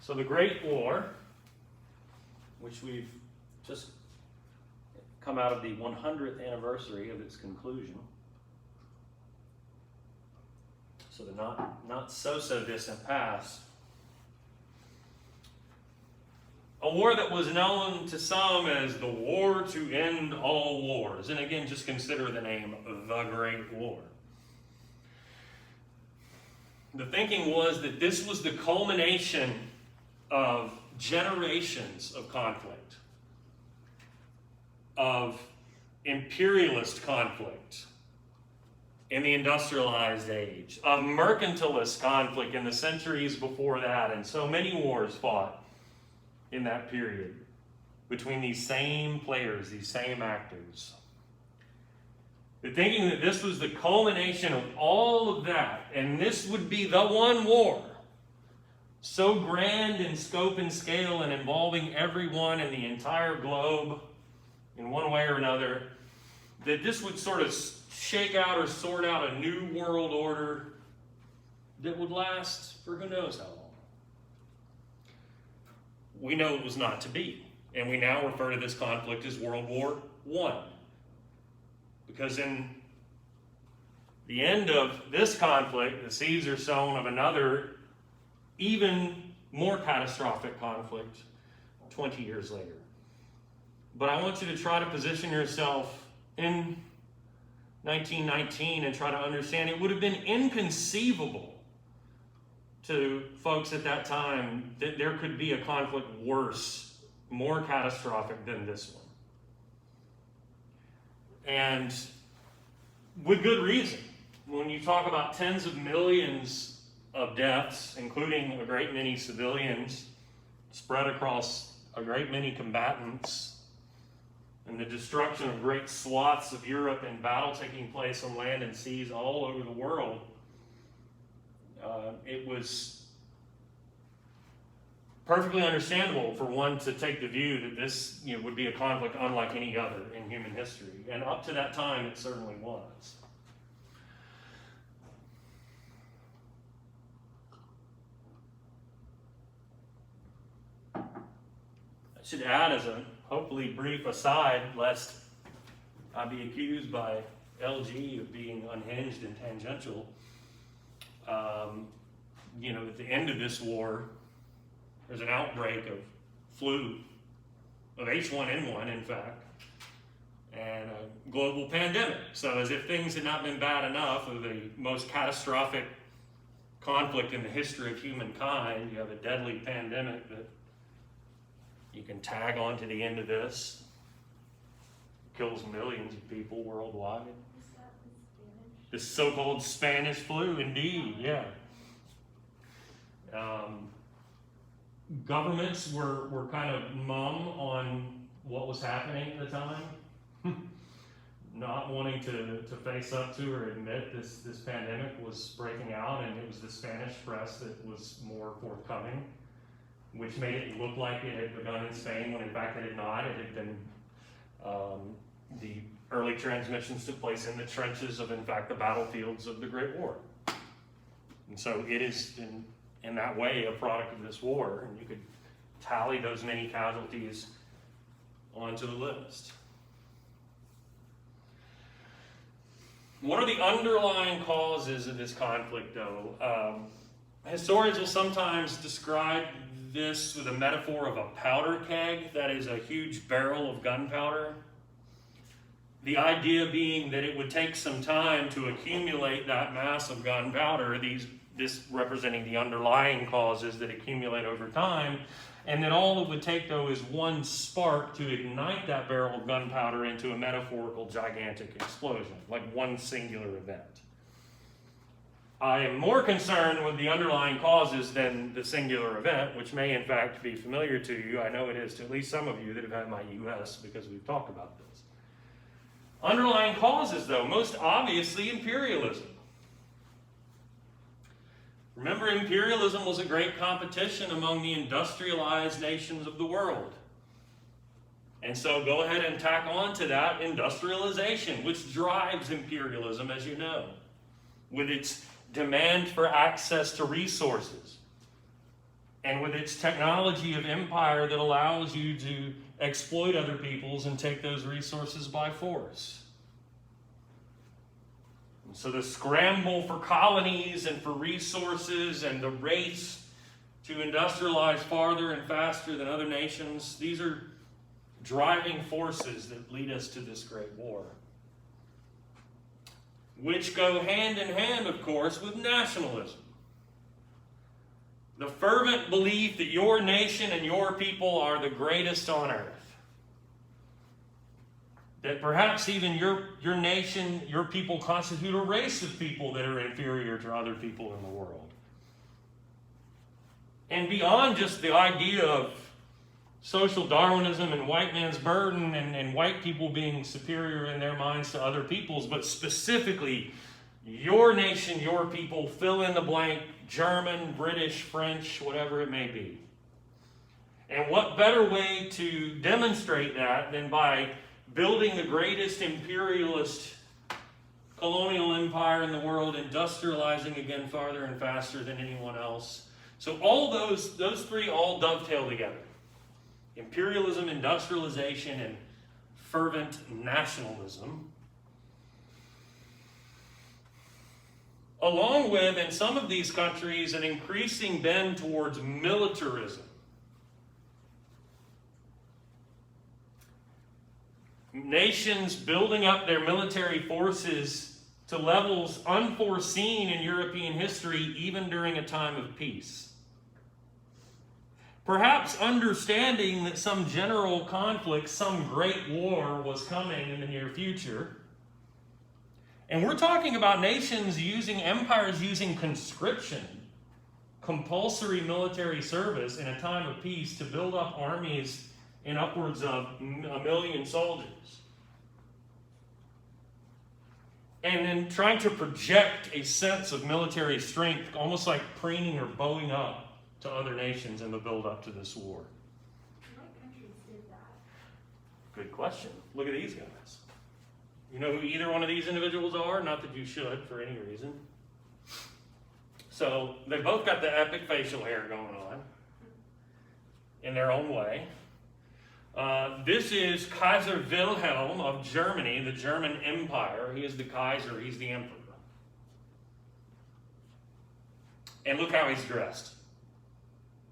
So the Great War, which we've just come out of the 100th anniversary of its conclusion, so the not so distant past. A war that was known to some as the war to end all wars. And again, just consider the name the Great War. The thinking was that this was the culmination of generations of conflict, of imperialist conflict in the industrialized age, of mercantilist conflict in the centuries before that, and so many wars fought in that period between these same players, these same actors. The thinking that this was the culmination of all of that, and this would be the one war, so grand in scope and scale and involving everyone in the entire globe in one way or another, that this would sort of shake out or sort out a new world order that would last for who knows how long. We know it was not to be, and we now refer to this conflict as World War I. Because in the end of this conflict, the seeds are sown of another, even more catastrophic conflict 20 years later. But I want you to try to position yourself in 1919 and try to understand it would have been inconceivable to folks at that time that there could be a conflict worse, more catastrophic than this one. And with good reason. When you talk about tens of millions of deaths, including a great many civilians, spread across a great many combatants, and the destruction of great swaths of Europe and battle taking place on land and seas all over the world, it was perfectly understandable for one to take the view that this would be a conflict unlike any other in human history. And up to that time, it certainly was. I should add as a hopefully brief aside, lest I be accused by LG of being unhinged and tangential, at the end of this war, there's an outbreak of flu, of H1N1 in fact, and a global pandemic. So as if things had not been bad enough of the most catastrophic conflict in the history of humankind, you have a deadly pandemic that you can tag on to the end of this. Kills millions of people worldwide. Is that in Spanish? The so-called Spanish flu, indeed, yeah. Governments were kind of mum on what was happening at the time, not wanting to face up to or admit this pandemic was breaking out, and it was the Spanish press that was more forthcoming, which made it look like it had begun in Spain when in fact it had not. It had been, the early transmissions took place in the trenches of in fact the battlefields of the Great War. And so it is in that way a product of this war, and you could tally those many casualties onto the list. What are the underlying causes of this conflict, though? Historians will sometimes describe this with a metaphor of a powder keg, that is a huge barrel of gunpowder. The idea being that it would take some time to accumulate that mass of gunpowder, this representing the underlying causes that accumulate over time, and that all it would take, though, is one spark to ignite that barrel of gunpowder into a metaphorical gigantic explosion, like one singular event. I am more concerned with the underlying causes than the singular event, which may in fact be familiar to you. I know it is to at least some of you that have had my US, because we've talked about this. Underlying causes, though, most obviously imperialism. Remember, imperialism was a great competition among the industrialized nations of the world. And so go ahead and tack on to that industrialization, which drives imperialism, as you know, with its demand for access to resources and with its technology of empire that allows you to exploit other peoples and take those resources by force. And so the scramble for colonies and for resources and the race to industrialize farther and faster than other nations, these are driving forces that lead us to this great war, which go hand in hand, of course, with nationalism. The fervent belief that your nation and your people are the greatest on earth. That perhaps even your nation, your people constitute a race of people that are inferior to other people in the world. And beyond just the idea of social Darwinism and white man's burden and white people being superior in their minds to other peoples, but specifically your nation, your people, fill in the blank, German, British, French, whatever it may be. And what better way to demonstrate that than by building the greatest imperialist colonial empire in the world, industrializing again farther and faster than anyone else. So all those three all dovetail together. Imperialism, industrialization, and fervent nationalism. Along with, in some of these countries, an increasing bend towards militarism. Nations building up their military forces to levels unforeseen in European history, even during a time of peace. Perhaps understanding that some general conflict, some great war was coming in the near future. And we're talking about nations empires using conscription, compulsory military service in a time of peace to build up armies in upwards of 1 million soldiers. And then trying to project a sense of military strength, almost like preening or bowing up to other nations in the build-up to this war. What countries did that? Good question. Look at these guys. You know who either one of these individuals are? Not that you should, for any reason. So, they both got the epic facial hair going on in their own way. This is Kaiser Wilhelm of Germany, the German Empire. He is the Kaiser, he's the emperor. And look how he's dressed.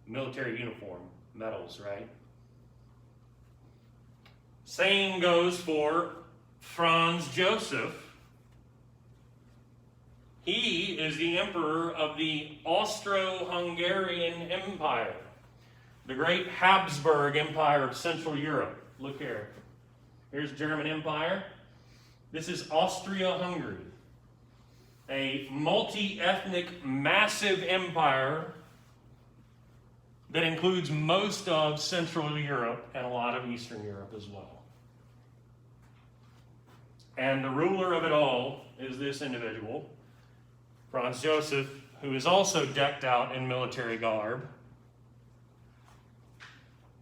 Military uniform, medals, right? Same goes for Franz Joseph. He is the emperor of the Austro-Hungarian Empire, the great Habsburg Empire of Central Europe. Look here. Here's German Empire. This is Austria-Hungary, a multi-ethnic, massive empire that includes most of Central Europe and a lot of Eastern Europe as well. And the ruler of it all is this individual, Franz Joseph, who is also decked out in military garb,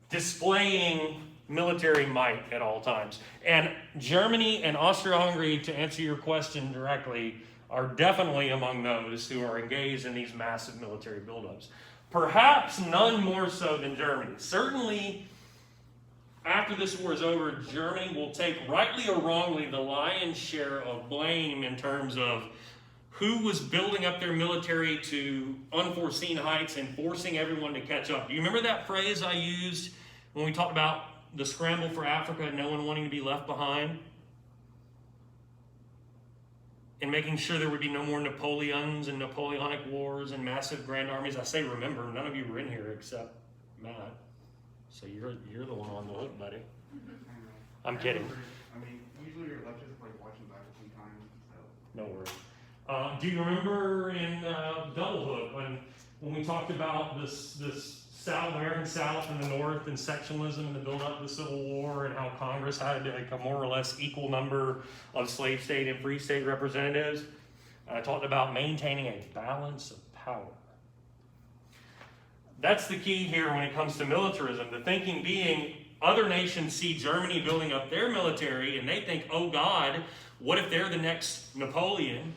displaying military might at all times. And Germany and Austria-Hungary, to answer your question directly, are definitely among those who are engaged in these massive military buildups. Perhaps none more so than Germany. Certainly, after this war is over, Germany will take, rightly or wrongly, the lion's share of blame in terms of who was building up their military to unforeseen heights and forcing everyone to catch up. Do you remember that phrase I used when we talked about the scramble for Africa and no one wanting to be left behind? And making sure there would be no more Napoleons and Napoleonic wars and massive grand armies. I say remember, none of you were in here except Matt. So you're the one on the hook, buddy. I'm kidding. I mean, usually your lectures are like watching back a few times, so. No worries. Do you remember in Double Hook when we talked about this South American South and the North and sectionalism and the build-up to the Civil War and how Congress had like a more or less equal number of slave state and free state representatives? I talked about maintaining a balance of power. That's the key here when it comes to militarism. The thinking being, other nations see Germany building up their military and they think, oh God, what if they're the next Napoleon?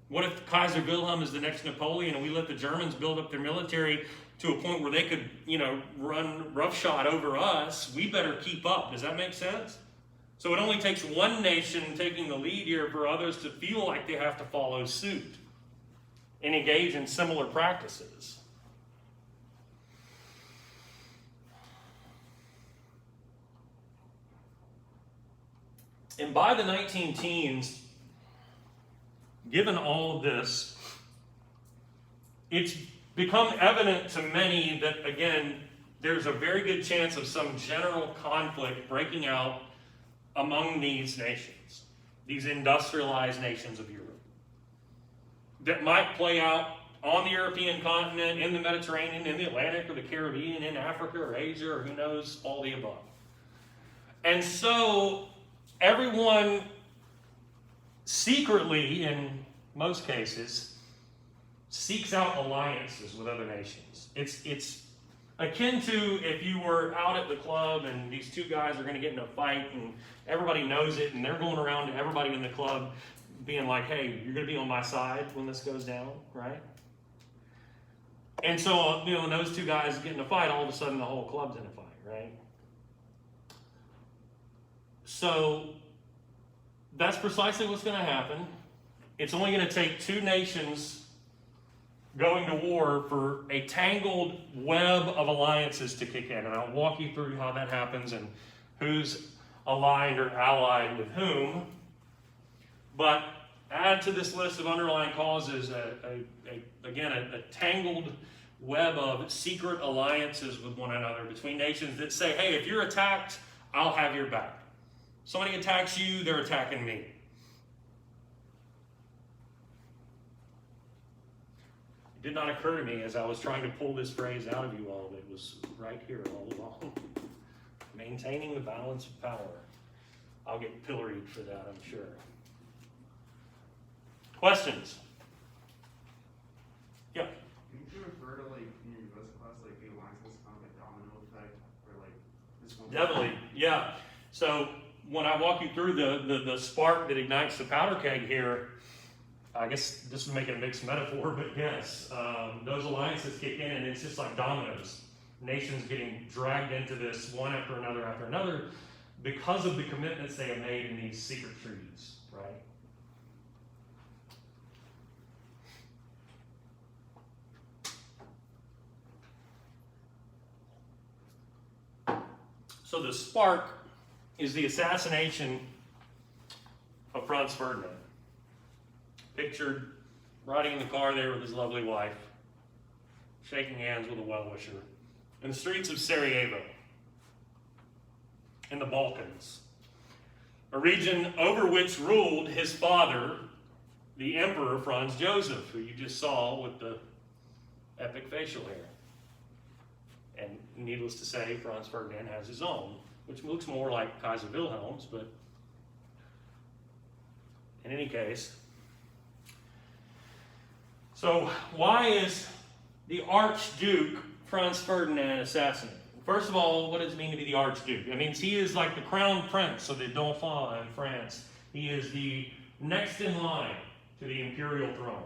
What if Kaiser Wilhelm is the next Napoleon and we let the Germans build up their military to a point where they could, run roughshod over us? We better keep up. Does that make sense? So it only takes one nation taking the lead here for others to feel like they have to follow suit and engage in similar practices. And by the 19-teens, given all of this, it's become evident to many that, again, there's a very good chance of some general conflict breaking out among these nations, these industrialized nations of Europe, that might play out on the European continent, in the Mediterranean, in the Atlantic, or the Caribbean, in Africa, or Asia, or who knows, all the above. And so everyone secretly, in most cases, seeks out alliances with other nations. It's akin to if you were out at the club and these two guys are going to get in a fight and everybody knows it and they're going around to everybody in the club being like, hey, you're going to be on my side when this goes down, right? And so, when those two guys get in a fight, all of a sudden the whole club's in a fight, right? So that's precisely what's going to happen. It's only going to take two nations going to war for a tangled web of alliances to kick in. And I'll walk you through how that happens and who's aligned or allied with whom. But add to this list of underlying causes, again, a tangled web of secret alliances with one another between nations that say, hey, if you're attacked, I'll have your back. Somebody attacks you, they're attacking me. It did not occur to me as I was trying to pull this phrase out of you all that it was right here all along. Maintaining the balance of power. I'll get pilloried for that, I'm sure. Questions? Yeah. Can you refer to, in your US class, the alliances kind of like domino effect, where this one... Definitely, yeah. So when I walk you through the spark that ignites the powder keg here, I guess this would make it a mixed metaphor, but yes, those alliances kick in and it's just like dominoes. Nations getting dragged into this one after another because of the commitments they have made in these secret treaties, right? So the spark is the assassination of Franz Ferdinand. Pictured riding in the car there with his lovely wife, shaking hands with a well-wisher, in the streets of Sarajevo, in the Balkans, a region over which ruled his father, the Emperor Franz Joseph, who you just saw with the epic facial hair. And needless to say, Franz Ferdinand has his own, which looks more like Kaiser Wilhelm's, but in any case. So why is the Archduke Franz Ferdinand assassinated? First of all, what does it mean to be the Archduke? It means he is like the crown prince of the Dauphin in France. He is the next in line to the imperial throne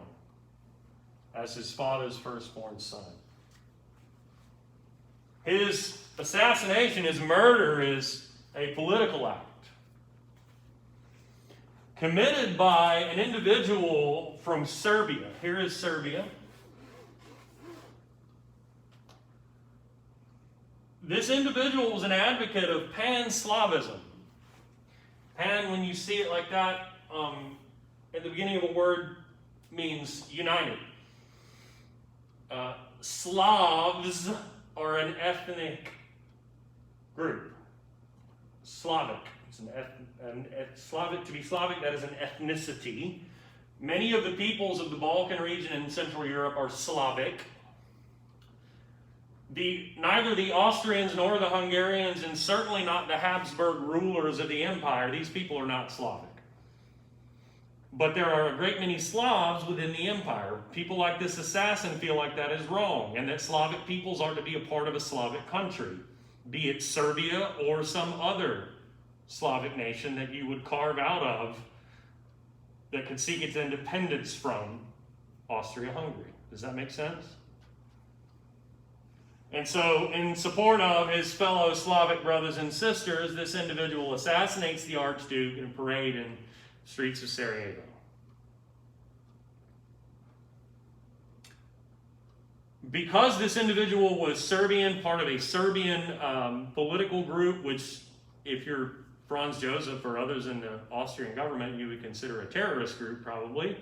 as his father's firstborn son. His assassination, his murder, is a political act committed by an individual from Serbia. Here is Serbia. This individual was an advocate of pan-Slavism. Pan, when you see it like that, at the beginning of a word, means united. Slavs are an ethnic group. Slavic. It's Slavic. To be Slavic, that is an ethnicity. Many of the peoples of the Balkan region in Central Europe are Slavic. Neither the Austrians nor the Hungarians, and certainly not the Habsburg rulers of the empire, these people are not Slavic. But there are a great many Slavs within the empire. People like this assassin feel like that is wrong, and that Slavic peoples are to be a part of a Slavic country, be it Serbia or some other Slavic nation that you would carve out of that could seek its independence from Austria-Hungary. Does that make sense? And so, in support of his fellow Slavic brothers and sisters, this individual assassinates the Archduke in a parade in the streets of Sarajevo. Because this individual was Serbian, part of a Serbian political group, which, if you're Franz Josef or others in the Austrian government, you would consider a terrorist group, probably.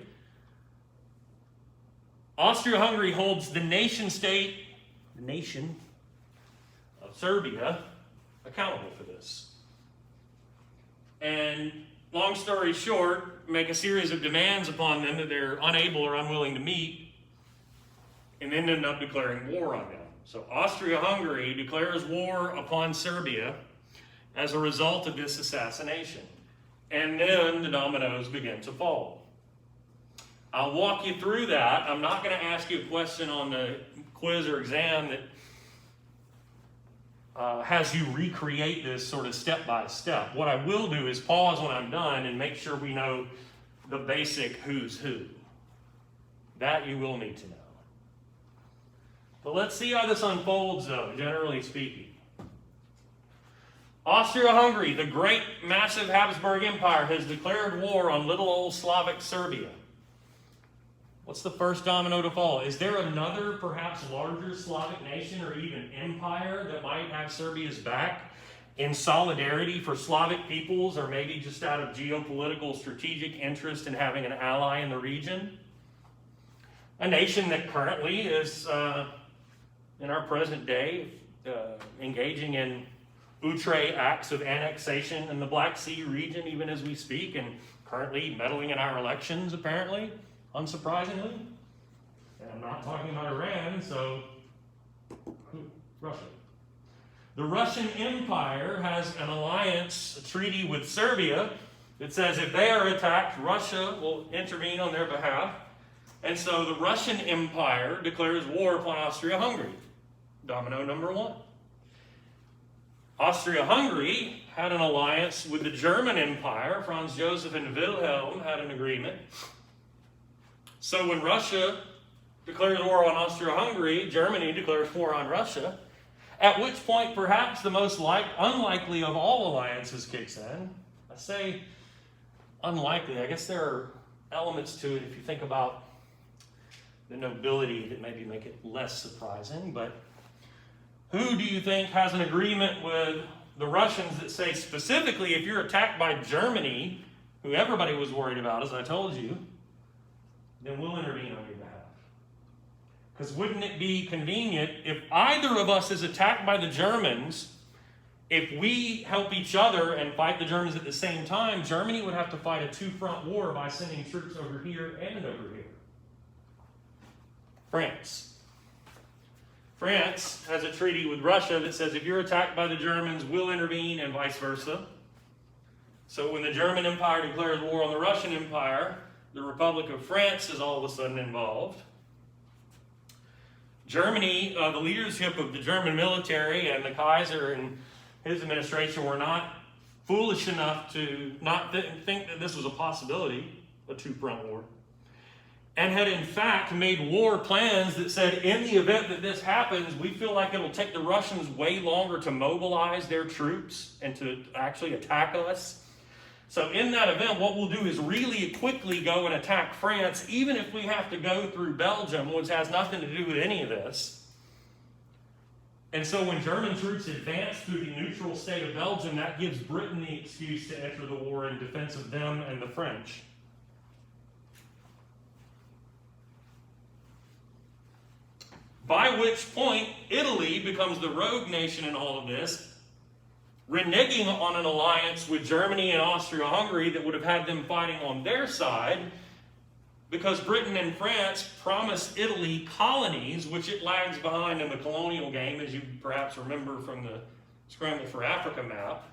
Austria-Hungary holds the nation state, the nation of Serbia, accountable for this. And long story short, make a series of demands upon them that they're unable or unwilling to meet, and then end up declaring war on them. So Austria-Hungary declares war upon Serbia as a result of this assassination. And then the dominoes begin to fall. I'll walk you through that. I'm not going to ask you a question on the quiz or exam that has you recreate this sort of step by step. What I will do is pause when I'm done and make sure we know the basic who's who. That you will need to know. But let's see how this unfolds, though, generally speaking. Austria-Hungary, the great, massive Habsburg Empire, has declared war on little old Slavic Serbia. What's the first domino to fall? Is there another, perhaps larger Slavic nation or even empire that might have Serbia's back in solidarity for Slavic peoples, or maybe just out of geopolitical strategic interest in having an ally in the region? A nation that currently is, in our present day, engaging in outre acts of annexation in the Black Sea region, even as we speak, and currently meddling in our elections, apparently, unsurprisingly. And I'm not talking about Iran, so Russia. The Russian Empire has an alliance, a treaty with Serbia that says if they are attacked, Russia will intervene on their behalf. And so the Russian Empire declares war upon Austria-Hungary. Domino number one. Austria-Hungary had an alliance with the German Empire. Franz Josef and Wilhelm had an agreement. So when Russia declares war on Austria-Hungary, Germany declares war on Russia, at which point perhaps the most unlikely of all alliances kicks in. I say unlikely. I guess there are elements to it if you think about the nobility that maybe make it less surprising, but who do you think has an agreement with the Russians that say specifically if you're attacked by Germany, who everybody was worried about, as I told you, then we'll intervene on your behalf? Because wouldn't it be convenient if either of us is attacked by the Germans, if we help each other and fight the Germans at the same time, Germany would have to fight a two-front war by sending troops over here and over here. France. France has a treaty with Russia that says if you're attacked by the Germans, we'll intervene, and vice versa. So when the German Empire declares war on the Russian Empire, the Republic of France is all of a sudden involved. Germany, the leadership of the German military and the Kaiser and his administration were not foolish enough to not think that this was a possibility, a two-front war, and had in fact made war plans that said in the event that this happens, we feel like it'll take the Russians way longer to mobilize their troops and to actually attack us. So in that event, what we'll do is really quickly go and attack France, even if we have to go through Belgium, which has nothing to do with any of this. And so when German troops advance through the neutral state of Belgium, that gives Britain the excuse to enter the war in defense of them and the French. By which point, Italy becomes the rogue nation in all of this, reneging on an alliance with Germany and Austria-Hungary that would have had them fighting on their side, because Britain and France promised Italy colonies, which it lags behind in the colonial game, as you perhaps remember from the Scramble for Africa map.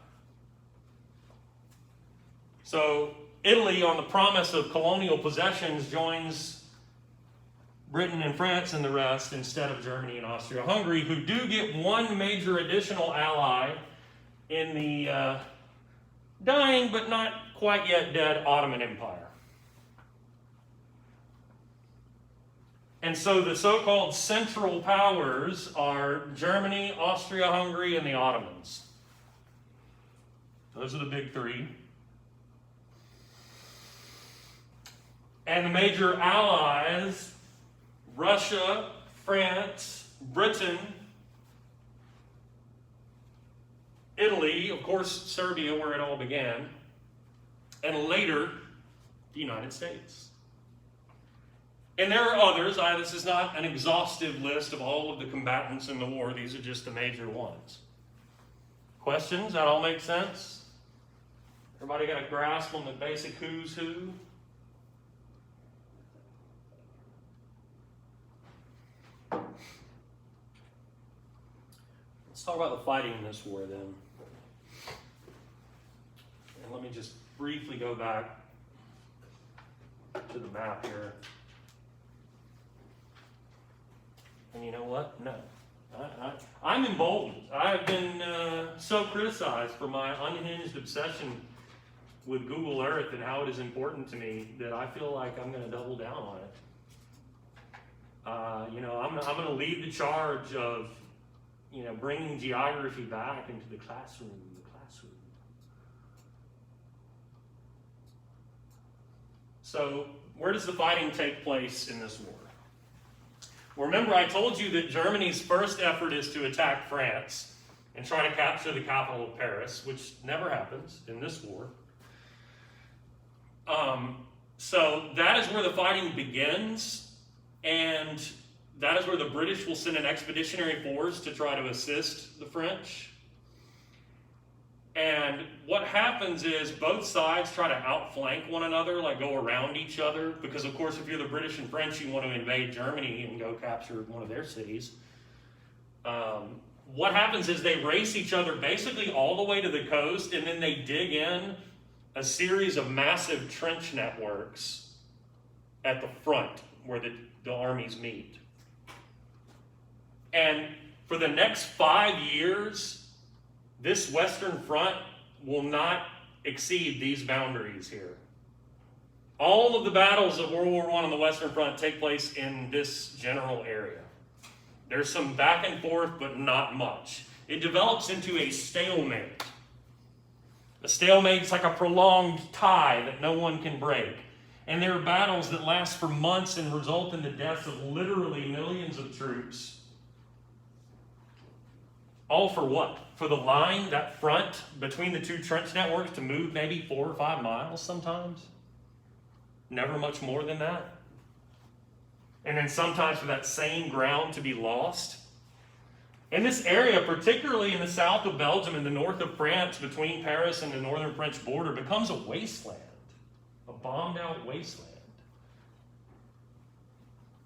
So Italy, on the promise of colonial possessions, joins Britain and France and the rest instead of Germany and Austria-Hungary, who do get one major additional ally in the dying but not quite yet dead Ottoman Empire. And so the so-called Central Powers are Germany, Austria-Hungary, and the Ottomans. Those are the big three. And the major allies, Russia, France, Britain, Italy, of course, Serbia, where it all began, and later, the United States. And there are others. This is not an exhaustive list of all of the combatants in the war. These are just the major ones. Questions? That all make sense? Everybody got a grasp on the basic who's who? Let's talk about the fighting in this war then. And let me just briefly go back to the map here. And you know what? No. I'm emboldened. I've been so criticized for my unhinged obsession with Google Earth and how it is important to me that I feel like I'm going to double down on it. I'm going to lead the charge of, bringing geography back into the classroom. So, where does the fighting take place in this war? Well, remember, I told you that Germany's first effort is to attack France and try to capture the capital of Paris, which never happens in this war. So that is where the fighting begins, and that is where the British will send an expeditionary force to try to assist the French. And what happens is both sides try to outflank one another, like go around each other, because of course if you're the British and French, you want to invade Germany and go capture one of their cities. What happens is they race each other basically all the way to the coast, and then they dig in a series of massive trench networks at the front where the armies meet. And for the next 5 years, this Western Front will not exceed these boundaries here. All of the battles of World War I on the Western Front take place in this general area. There's some back and forth, but not much. It develops into a stalemate. A stalemate is like a prolonged tie that no one can break. And there are battles that last for months and result in the deaths of literally millions of troops. All for what? For the line, that front between the two trench networks to move maybe 4 or 5 miles sometimes? Never much more than that. And then sometimes for that same ground to be lost. In this area, particularly in the south of Belgium and the north of France, between Paris and the northern French border, becomes a wasteland, a bombed out wasteland.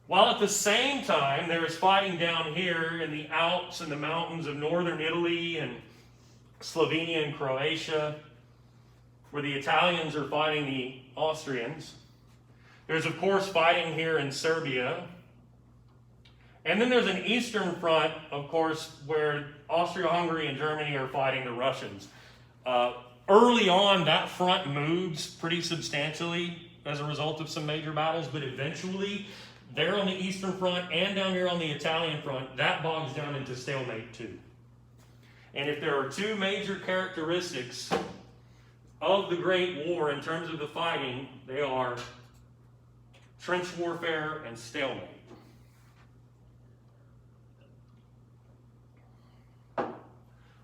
While at the same time, there is fighting down here in the Alps and the mountains of northern Italy and Slovenia and Croatia, where the Italians are fighting the Austrians. There's, of course, fighting here in Serbia. And then there's an eastern front, of course, where Austria-Hungary and Germany are fighting the Russians. Early on, that front moves pretty substantially as a result of some major battles, but eventually, there on the eastern front and down here on the Italian front, that bogs down into stalemate too. And if there are two major characteristics of the Great War in terms of the fighting, they are trench warfare and stalemate.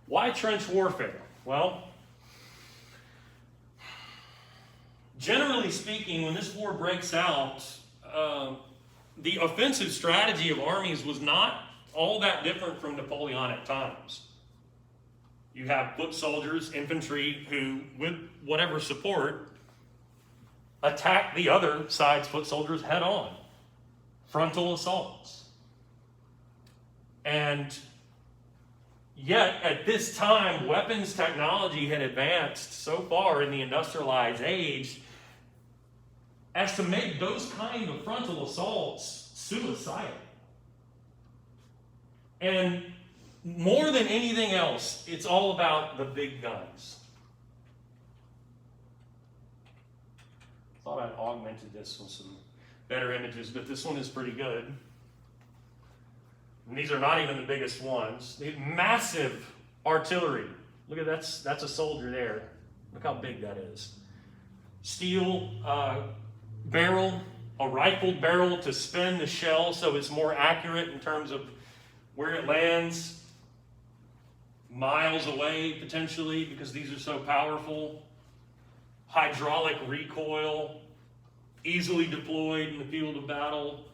Why trench warfare? Well, generally speaking, when this war breaks out, the offensive strategy of armies was not all that different from Napoleonic times. You have foot soldiers, infantry, who, with whatever support, attack the other side's foot soldiers head on. Frontal assaults. And yet, at this time, weapons technology had advanced so far in the industrialized age as to make those kind of frontal assaults suicidal. And more than anything else, it's all about the big guns. Thought I'd augmented this with some better images, but this one is pretty good. And these are not even the biggest ones. Massive artillery. Look at that's a soldier there. Look how big that is. Steel barrel, a rifled barrel to spin the shell so it's more accurate in terms of where it lands. Miles away potentially because these are so powerful. Hydraulic recoil, easily deployed in the field of battle.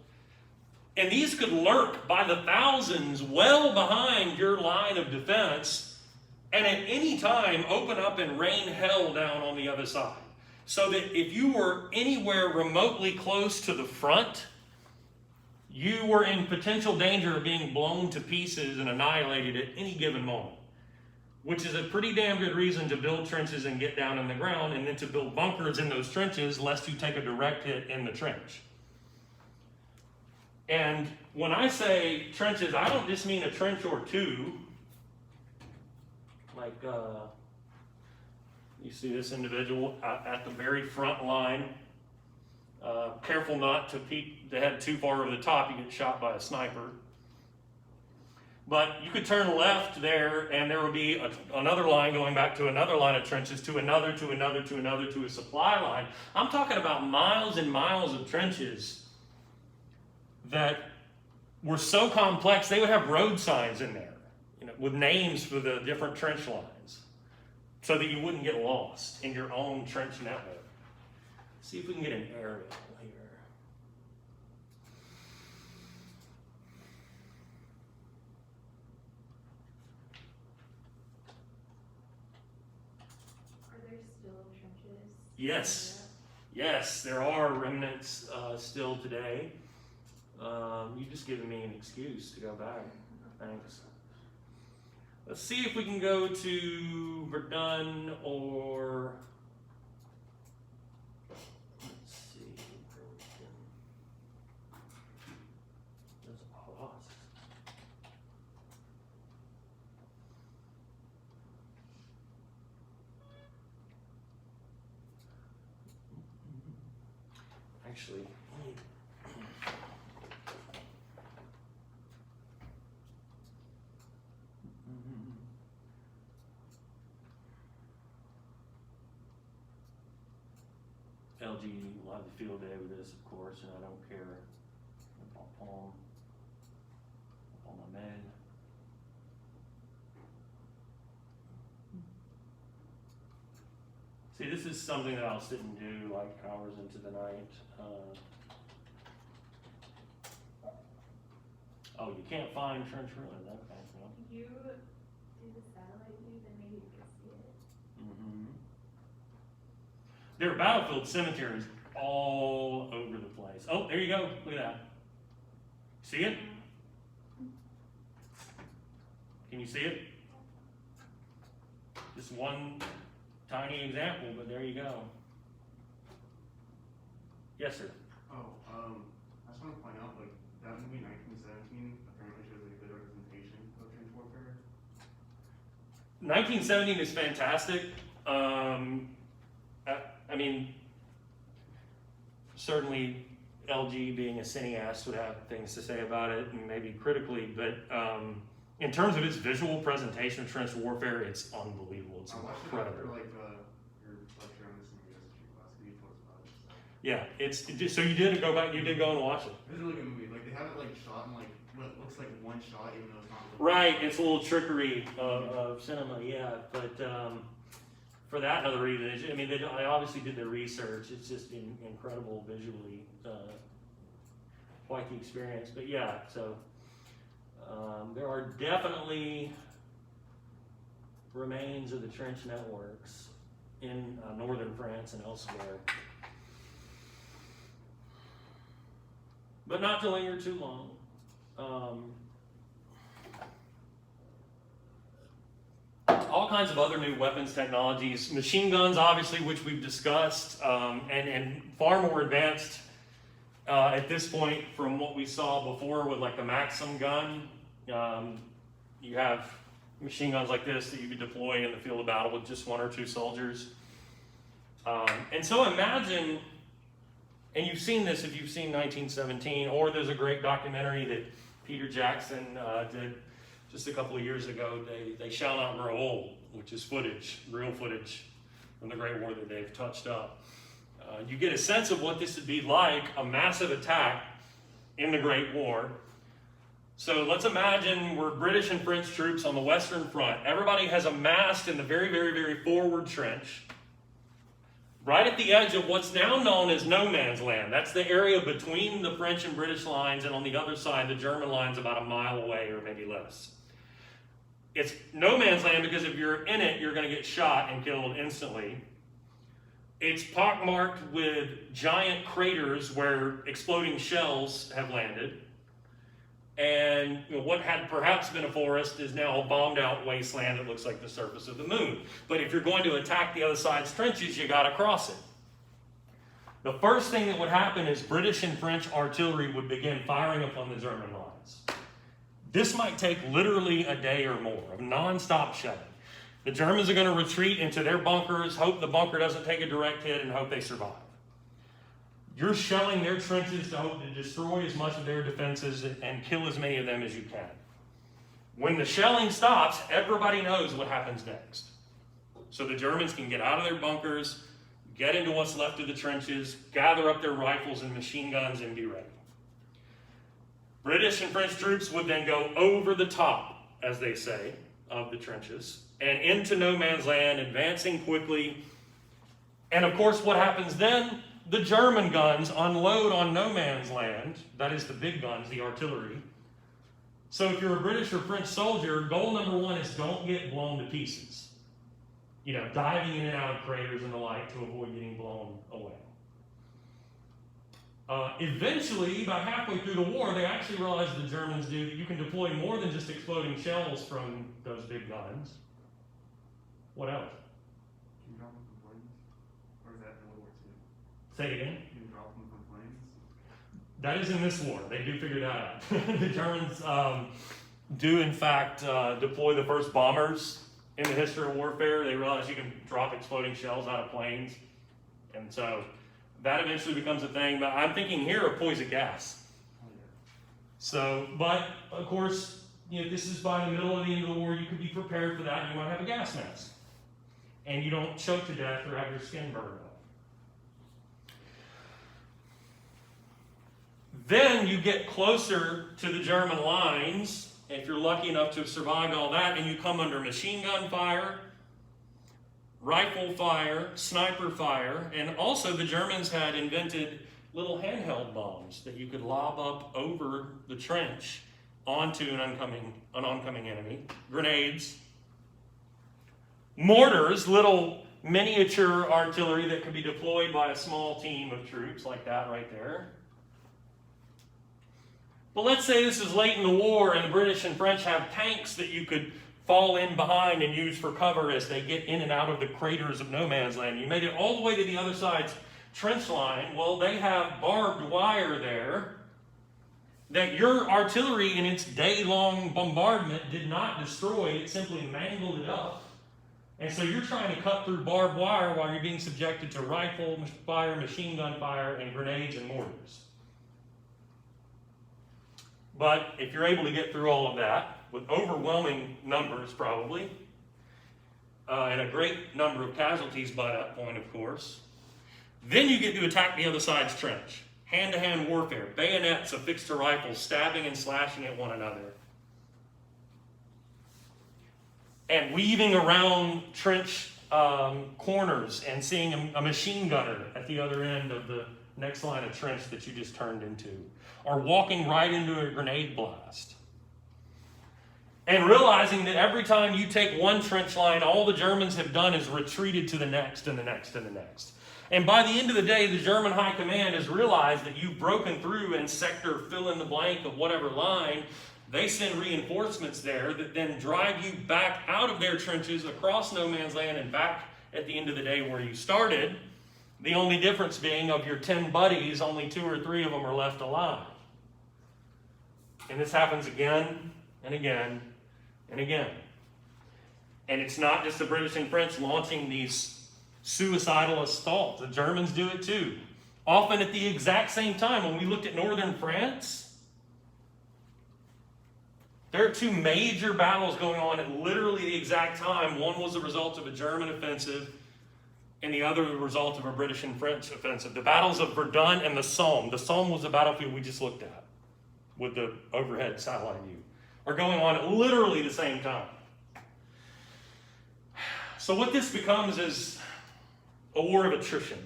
And these could lurk by the thousands well behind your line of defense and at any time open up and rain hell down on the other side. So that if you were anywhere remotely close to the front, you were in potential danger of being blown to pieces and annihilated at any given moment. Which is a pretty damn good reason to build trenches and get down in the ground, and then to build bunkers in those trenches lest you take a direct hit in the trench. And when I say trenches, I don't just mean a trench or two. Like, you see this individual at the very front line. Careful not to peek the head too far over the top, you get shot by a sniper. But you could turn left there, and there would be another line going back to another line of trenches, to another, to another, to another, to a supply line. I'm talking about miles and miles of trenches that were so complex, they would have road signs in there, with names for the different trench lines, so that you wouldn't get lost in your own trench network. See if we can get an aerial here. Yes, yes, there are remnants still today. You've just given me an excuse to go back. Thanks. Let's see if we can go to Verdun or, let's see where we can. There's a lot. Actually, LG will have the field day with this, of course, and I don't care. I'll pull my men. See, this is something that I'll sit and do like hours into the night. Oh, you can't find trench ruins. Okay. Well. If you do the satellite view, then maybe you can see it. Mm-hmm. There are battlefield cemeteries all over the place. Oh, there you go. Look at that. See it? Can you see it? Just one tiny example, but there you go. Yes, sir. Oh, I just want to point out, like, that movie 1917 apparently shows a good representation of trench warfare. 1917 is fantastic. I mean, certainly LG being a cineast would have things to say about it, and maybe critically, but in terms of its visual presentation of trench warfare, it's unbelievable. It's I watched incredible. it after, like, your lecture on this in your history class, and you told us about it. So. Yeah, so you did go back, you did go and watch it. It was a really good movie. Like, they have it, like, shot in, like, what looks like one shot, even though it's not. Right, it's a little trickery of cinema, yeah, but for that other reason, I mean, they obviously did their research. It's just incredible visually, quite the experience. But yeah, so there are definitely remains of the trench networks in northern France and elsewhere. But not to linger too long. All kinds of other new weapons technologies, machine guns, obviously, which we've discussed, and far more advanced at this point from what we saw before with like the Maxim gun. You have machine guns like this that you could deploy in the field of battle with just one or two soldiers. And so imagine And you've seen this if you've seen 1917, or there's a great documentary that Peter Jackson did just a couple of years ago. They Shall Not Grow Old, which is footage, real footage from the Great War that they've touched up. You get a sense of what this would be like, a massive attack in the Great War. So let's imagine we're British and French troops on the Western Front. Everybody has amassed in the very, very, very forward trench, right at the edge of what's now known as no man's land. That's the area between the French and British lines, and on the other side, the German line's about a mile away or maybe less. It's no man's land because if you're in it, you're going to get shot and killed instantly. It's pockmarked with giant craters where exploding shells have landed. And what had perhaps been a forest is now a bombed out wasteland that looks like the surface of the moon. But if you're going to attack the other side's trenches, you got to cross it. The first thing that would happen is British and French artillery would begin firing upon the German lines. This might take literally a day or more of non-stop shelling. The Germans are going to retreat into their bunkers, hope the bunker doesn't take a direct hit, and hope they survive. You're shelling their trenches to hope to destroy as much of their defenses and kill as many of them as you can. When the shelling stops, everybody knows what happens next. So the Germans can get out of their bunkers, get into what's left of the trenches, gather up their rifles and machine guns, and be ready. British and French troops would then go over the top, as they say, of the trenches, and into no man's land, advancing quickly. And of course, what happens then? The German guns unload on no man's land. That is the big guns, the artillery. So if you're a British or French soldier, goal number one is don't get blown to pieces. Diving in and out of craters and the like to avoid getting blown away. Eventually, about halfway through the war, they actually realized, the Germans do, that you can deploy more than just exploding shells from those big guns. What else? Can you drop them from planes? Or is that in World War II? Say it again. Can you drop them from planes? That is in this war. They do figure that out. The Germans do, in fact, deploy the first bombers in the history of warfare. They realize you can drop exploding shells out of planes. And so that eventually becomes a thing. But I'm thinking here of poison gas. Oh, yeah. So, but, of course, this is by the middle of the end of the war. You could be prepared for that. You might have a gas mask. And you don't choke to death or have your skin burned off. Then you get closer to the German lines, if you're lucky enough to have survived all that, and you come under machine gun fire, rifle fire, sniper fire, and also the Germans had invented little handheld bombs that you could lob up over the trench onto an oncoming enemy, grenades, mortars, little miniature artillery that could be deployed by a small team of troops like that right there. But let's say this is late in the war and the British and French have tanks that you could fall in behind and use for cover as they get in and out of the craters of no man's land. You made it all the way to the other side's trench line. Well, they have barbed wire there that your artillery in its day-long bombardment did not destroy. It simply mangled it up. And so you're trying to cut through barbed wire while you're being subjected to rifle fire, machine gun fire, and grenades and mortars. But if you're able to get through all of that, with overwhelming numbers probably, and a great number of casualties by that point, of course, then you get to attack the other side's trench. Hand-to-hand warfare, bayonets affixed to rifles, stabbing and slashing at one another. And weaving around trench corners and seeing a machine gunner at the other end of the next line of trench that you just turned into. Or walking right into a grenade blast. And realizing that every time you take one trench line, all the Germans have done is retreated to the next and the next and the next. And by the end of the day, the German high command has realized that you've broken through in sector fill in the blank of whatever line. They send reinforcements there that then drive you back out of their trenches, across no man's land, and back at the end of the day where you started. The only difference being, of your 10 buddies, only 2 or 3 of them are left alive. And this happens again and again and again. And it's not just the British and French launching these suicidal assaults. The Germans do it too. often at the exact same time. When we looked at northern France, there are two major battles going on at literally the exact time. One was the result of a German offensive, and the other the result of a British and French offensive. The battles of Verdun and the Somme. The Somme was the battlefield we just looked at with the overhead satellite view, are going on at literally the same time. So what this becomes is a war of attrition.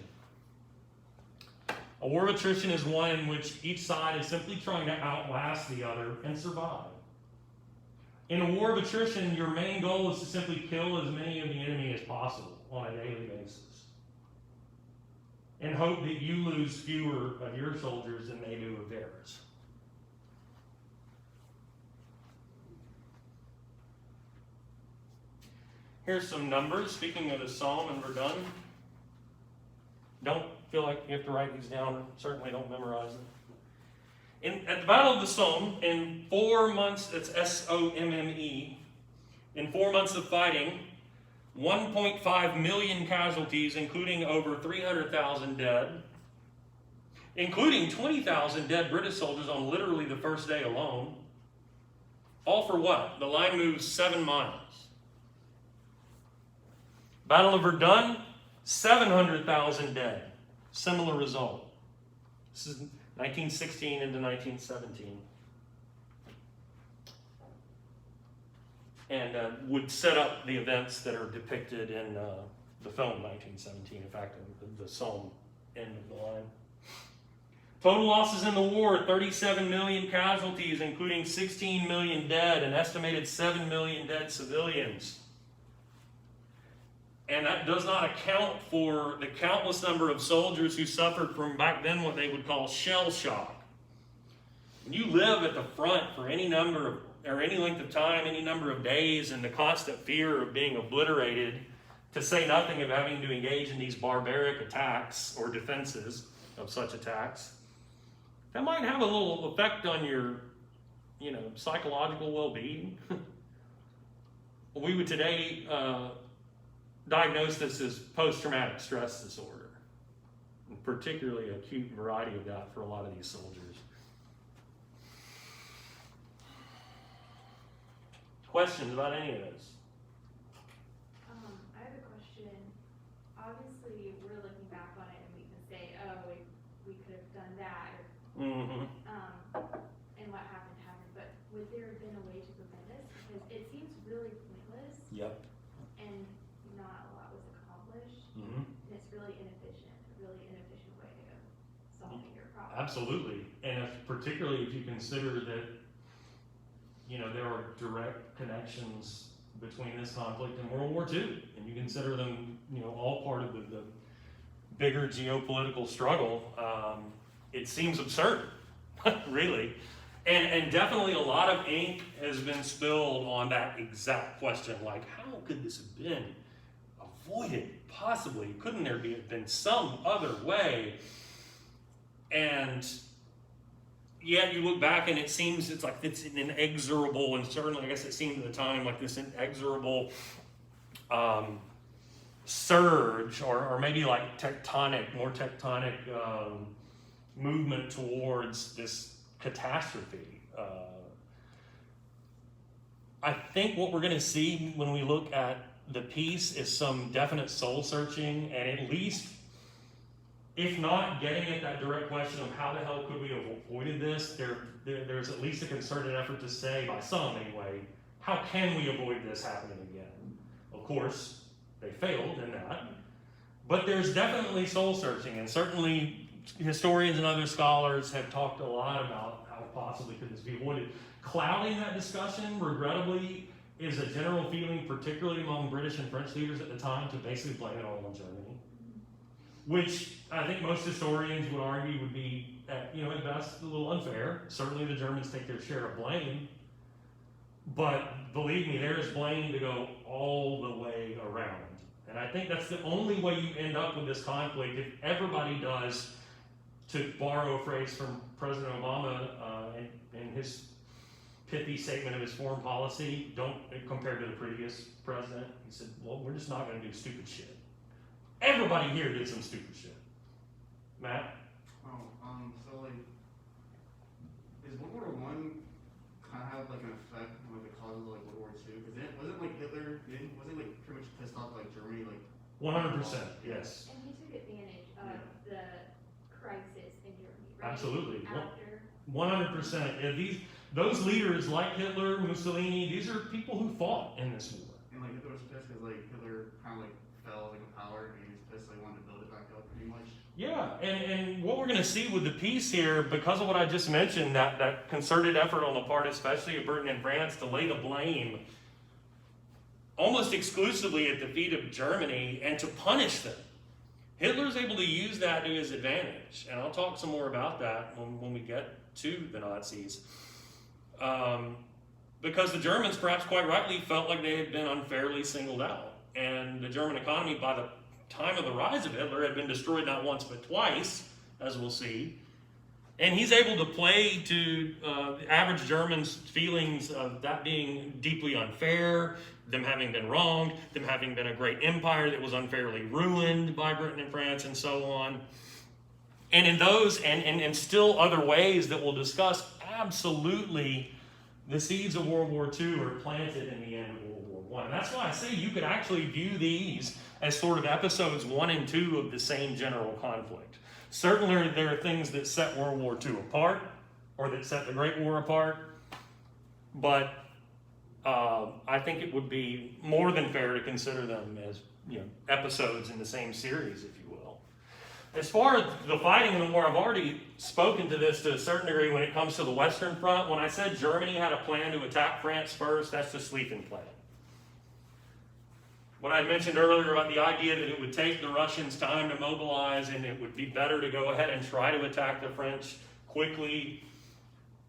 A war of attrition is one in which each side is simply trying to outlast the other and survive. In a war of attrition, your main goal is to simply kill as many of the enemy as possible on a daily basis, and hope that you lose fewer of your soldiers than they do of theirs. Here's some numbers. Speaking of the Somme and Verdun, don't feel like you have to write these down. Certainly don't memorize them. At the Battle of the Somme, in 4 months, it's SOMME, in 4 months of fighting, 1.5 million casualties, including over 300,000 dead, including 20,000 dead British soldiers on literally the first day alone. All for what? The line moves 7 miles. Battle of Verdun, 700,000 dead. Similar result. This is 1916 into 1917. And would set up the events that are depicted in the film 1917. In fact, the Somme end of the line. Total losses in the war, 37 million casualties, including 16 million dead, an estimated 7 million dead civilians. And that does not account for the countless number of soldiers who suffered from back then what they would call shell shock. When you live at the front for any number of, or any length of time, any number of days, and the constant fear of being obliterated, to say nothing of having to engage in these barbaric attacks or defenses of such attacks, that might have a little effect on your, psychological well-being. We would today diagnose this as post-traumatic stress disorder, and particularly acute variety of that for a lot of these soldiers. Questions about any of this? I have a question. Obviously, we're looking back on it and we can say, oh, we could have done that, Mm-hmm. and what happened happened. But would there have been a way to prevent this? Because it seems really pointless, Yep. and not a lot was accomplished. Mm-hmm. And it's really inefficient, a really inefficient way of solving your problem. Absolutely. And particularly if you consider that, there are direct connections between this conflict and World War II, and you consider them, all part of the bigger geopolitical struggle, it seems absurd, really. And definitely a lot of ink has been spilled on that exact question, like, how could this have been avoided, possibly? Couldn't there have been some other way? And yet you look back and it seems it's like it's an inexorable, and certainly I guess it seemed at the time like this inexorable surge, or maybe like more tectonic movement towards this catastrophe. I think what we're going to see when we look at the piece is some definite soul searching, and at least, if not getting at that direct question of how the hell could we have avoided this, there's at least a concerted effort to say, by some anyway, how can we avoid this happening again? Of course, they failed in that, but there's definitely soul searching, and certainly historians and other scholars have talked a lot about how possibly could this be avoided. Clouding that discussion, regrettably, is a general feeling, particularly among British and French leaders at the time, to basically blame it all on Germany. Which I think most historians would argue would be, at best, a little unfair. Certainly the Germans take their share of blame, but believe me, there is blame to go all the way around. And I think that's the only way you end up with this conflict, if everybody does, to borrow a phrase from President Obama in his pithy statement of his foreign policy, compared to the previous president, he said, well, we're just not going to do stupid shit. Everybody here did some stupid shit. Matt? So like, is World War One kind of have like an effect on like the causes of like World War Two? Because it wasn't like Hitler wasn't like pretty much pissed off like Germany like. 100%, yes. And he took advantage of the crisis in Germany, right? Absolutely. After. 100%. Yeah, those leaders like Hitler, Mussolini, these are people who fought in this war. And like Hitler was pissed because like Hitler kind of like fell like in power, and he was pissed, like wanted to build it back up pretty much. Yeah, and what we're going to see with the peace here, because of what I just mentioned, that concerted effort on the part, especially of Britain and France, to lay the blame almost exclusively at the feet of Germany and to punish them. Hitler's able to use that to his advantage, and I'll talk some more about that when we get to the Nazis. Because the Germans, perhaps quite rightly, felt like they had been unfairly singled out. And the German economy, by the time of the rise of Hitler, had been destroyed not once but twice, as we'll see. And he's able to play to the average German's feelings of that being deeply unfair, them having been wronged, them having been a great empire that was unfairly ruined by Britain and France, and so on. And in those, and still other ways that we'll discuss, absolutely the seeds of World War II are planted in the end of World War I. And that's why I say you could actually view these as sort of episodes 1 and 2 of the same general conflict. Certainly there are things that set World War II apart, or that set the Great War apart, but I think it would be more than fair to consider them as episodes in the same series, if you will. As far as the fighting in the war, I've already spoken to this to a certain degree when it comes to the Western Front. When I said Germany had a plan to attack France first, that's the Schlieffen Plan. What I mentioned earlier about the idea that it would take the Russians time to mobilize and it would be better to go ahead and try to attack the French quickly,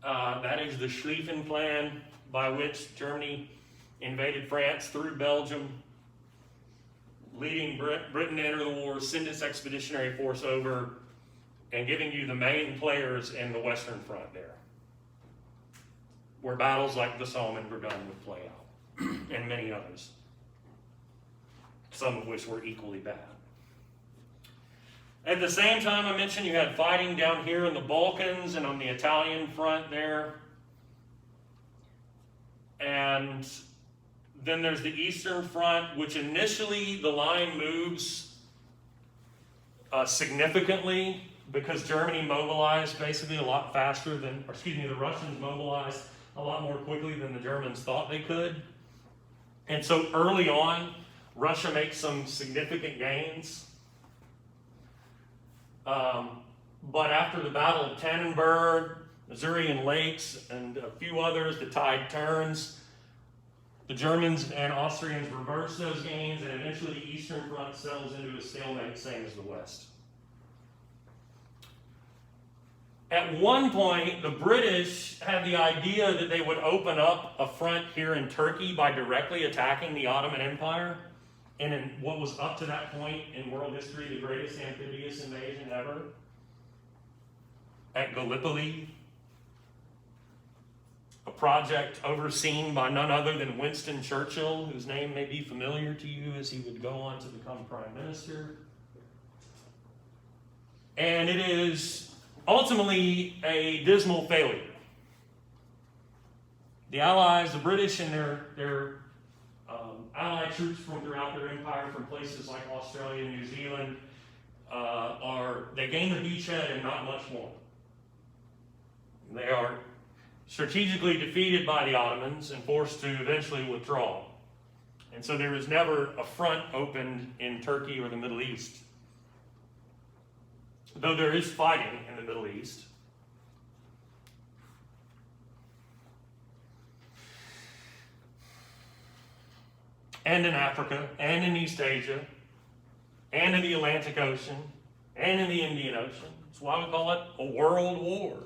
that is the Schlieffen Plan, by which Germany invaded France through Belgium, leading Britain to enter the war, send its expeditionary force over, and giving you the main players in the Western Front there, where battles like the Somme and Verdun would play out, and many others, some of which were equally bad. At the same time, I mentioned you had fighting down here in the Balkans and on the Italian front there. And then there's the Eastern Front, which initially the line moves significantly because Germany mobilized basically a lot faster than, the Russians mobilized a lot more quickly than the Germans thought they could. And so early on, Russia makes some significant gains. But after the Battle of Tannenberg, Masurian Lakes, and a few others, the tide turns. The Germans and Austrians reverse those gains, and eventually the Eastern Front settles into a stalemate, same as the West. At one point, the British had the idea that they would open up a front here in Turkey by directly attacking the Ottoman Empire, and in what was up to that point in world history the greatest amphibious invasion ever, at Gallipoli. A project overseen by none other than Winston Churchill, whose name may be familiar to you as he would go on to become Prime Minister. And it is ultimately a dismal failure. The Allies, the British and their allied troops from throughout their empire, from places like Australia and New Zealand, they gain the beachhead and not much more. They are strategically defeated by the Ottomans and forced to eventually withdraw. And so there is never a front opened in Turkey or the Middle East. Though there is fighting in the Middle East. And in Africa, and in East Asia, and in the Atlantic Ocean, and in the Indian Ocean. That's why we call it a world war.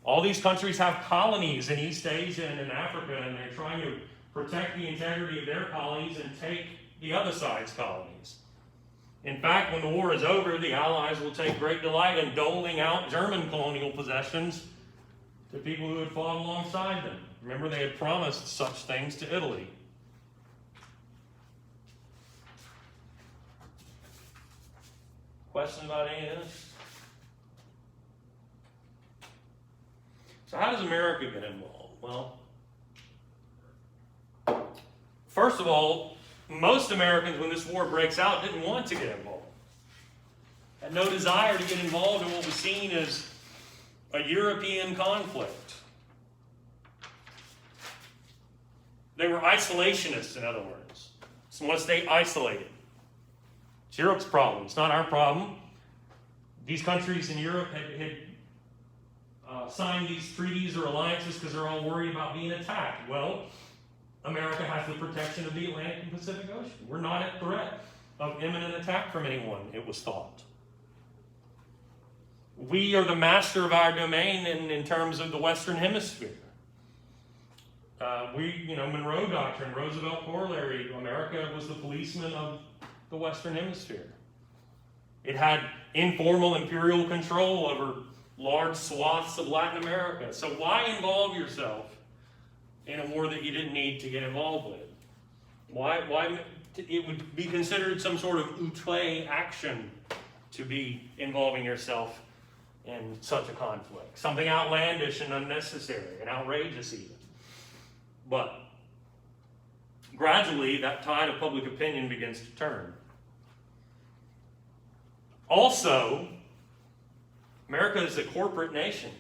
All these countries have colonies in East Asia and in Africa, and they're trying to protect the integrity of their colonies and take the other side's colonies. In fact, when the war is over, the Allies will take great delight in doling out German colonial possessions to people who had fought alongside them. Remember, they had promised such things to Italy. Question about any of this? So how does America get involved? Well, first of all, most Americans, when this war breaks out, didn't want to get involved. Had no desire to get involved in what was seen as a European conflict. They were isolationists, in other words. So want to stay isolated. It's Europe's problem. It's not our problem. These countries in Europe had signed these treaties or alliances because they're all worried about being attacked. Well, America has the protection of the Atlantic and Pacific Ocean. We're not at threat of imminent attack from anyone, it was thought. We are the master of our domain in terms of the Western Hemisphere. Monroe Doctrine, Roosevelt Corollary, America was the policeman of the Western Hemisphere. It had informal imperial control over large swaths of Latin America. So why involve yourself in a war that you didn't need to get involved with? Why it would be considered some sort of outré action to be involving yourself in such a conflict. Something outlandish and unnecessary and outrageous even. But gradually that tide of public opinion begins to turn. Also, America is a corporate nation.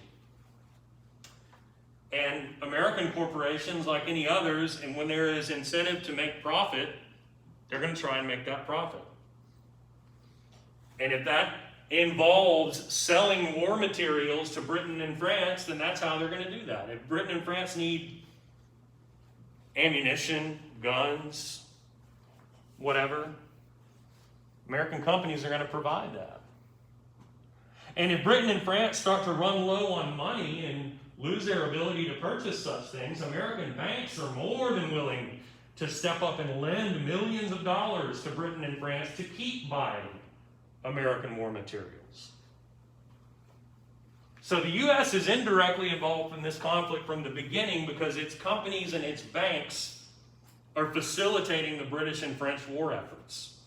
And American corporations, like any others, and when there is incentive to make profit, they're going to try and make that profit. And if that involves selling war materials to Britain and France, then that's how they're going to do that. If Britain and France need ammunition, guns, whatever, American companies are going to provide that. And if Britain and France start to run low on money and lose their ability to purchase such things, American banks are more than willing to step up and lend millions of dollars to Britain and France to keep buying American war materials. So the U.S. is indirectly involved in this conflict from the beginning because its companies and its banks are facilitating the British and French war efforts.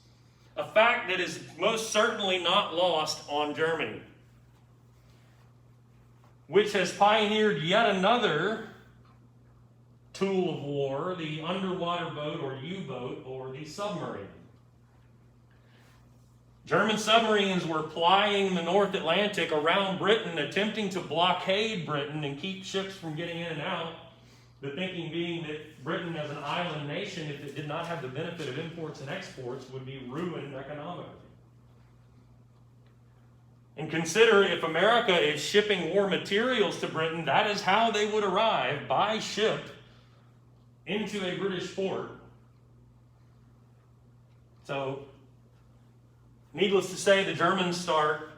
A fact that is most certainly not lost on Germany, which has pioneered yet another tool of war, the underwater boat or U-boat or the submarine. German submarines were plying the North Atlantic around Britain, attempting to blockade Britain and keep ships from getting in and out. The thinking being that Britain as an island nation, if it did not have the benefit of imports and exports, would be ruined economically. And consider if America is shipping war materials to Britain, that is how they would arrive by ship into a British port. So, needless to say, the Germans start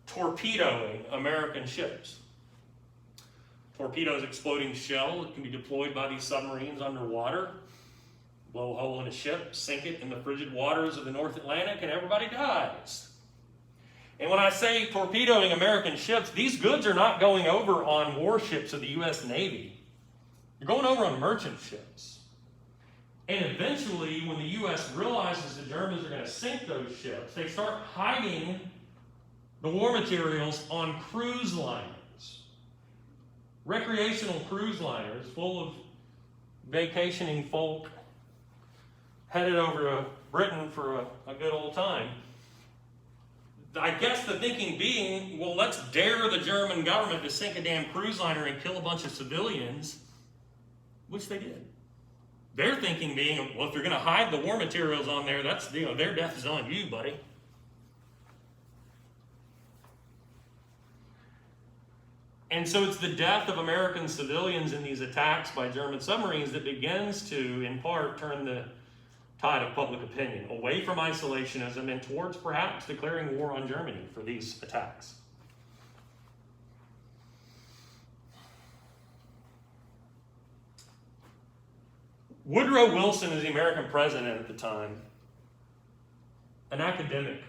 torpedoing American ships. Torpedoes exploding shell that can be deployed by these submarines underwater, blow a hole in a ship, sink it in the frigid waters of the North Atlantic, and everybody dies. And when I say torpedoing American ships, these goods are not going over on warships of the U.S. Navy. They're going over on merchant ships. And eventually, when the U.S. realizes the Germans are going to sink those ships, they start hiding the war materials on cruise liners. Recreational cruise liners full of vacationing folk headed over to Britain for a good old time. I guess the thinking being, well, let's dare the German government to sink a damn cruise liner and kill a bunch of civilians, which they did. Their thinking being, well, if you're going to hide the war materials on there, that's, their death is on you, buddy. And so it's the death of American civilians in these attacks by German submarines that begins to, in part, turn the tide of public opinion away from isolationism and towards perhaps declaring war on Germany for these attacks. Woodrow Wilson is the American president at the time, an academic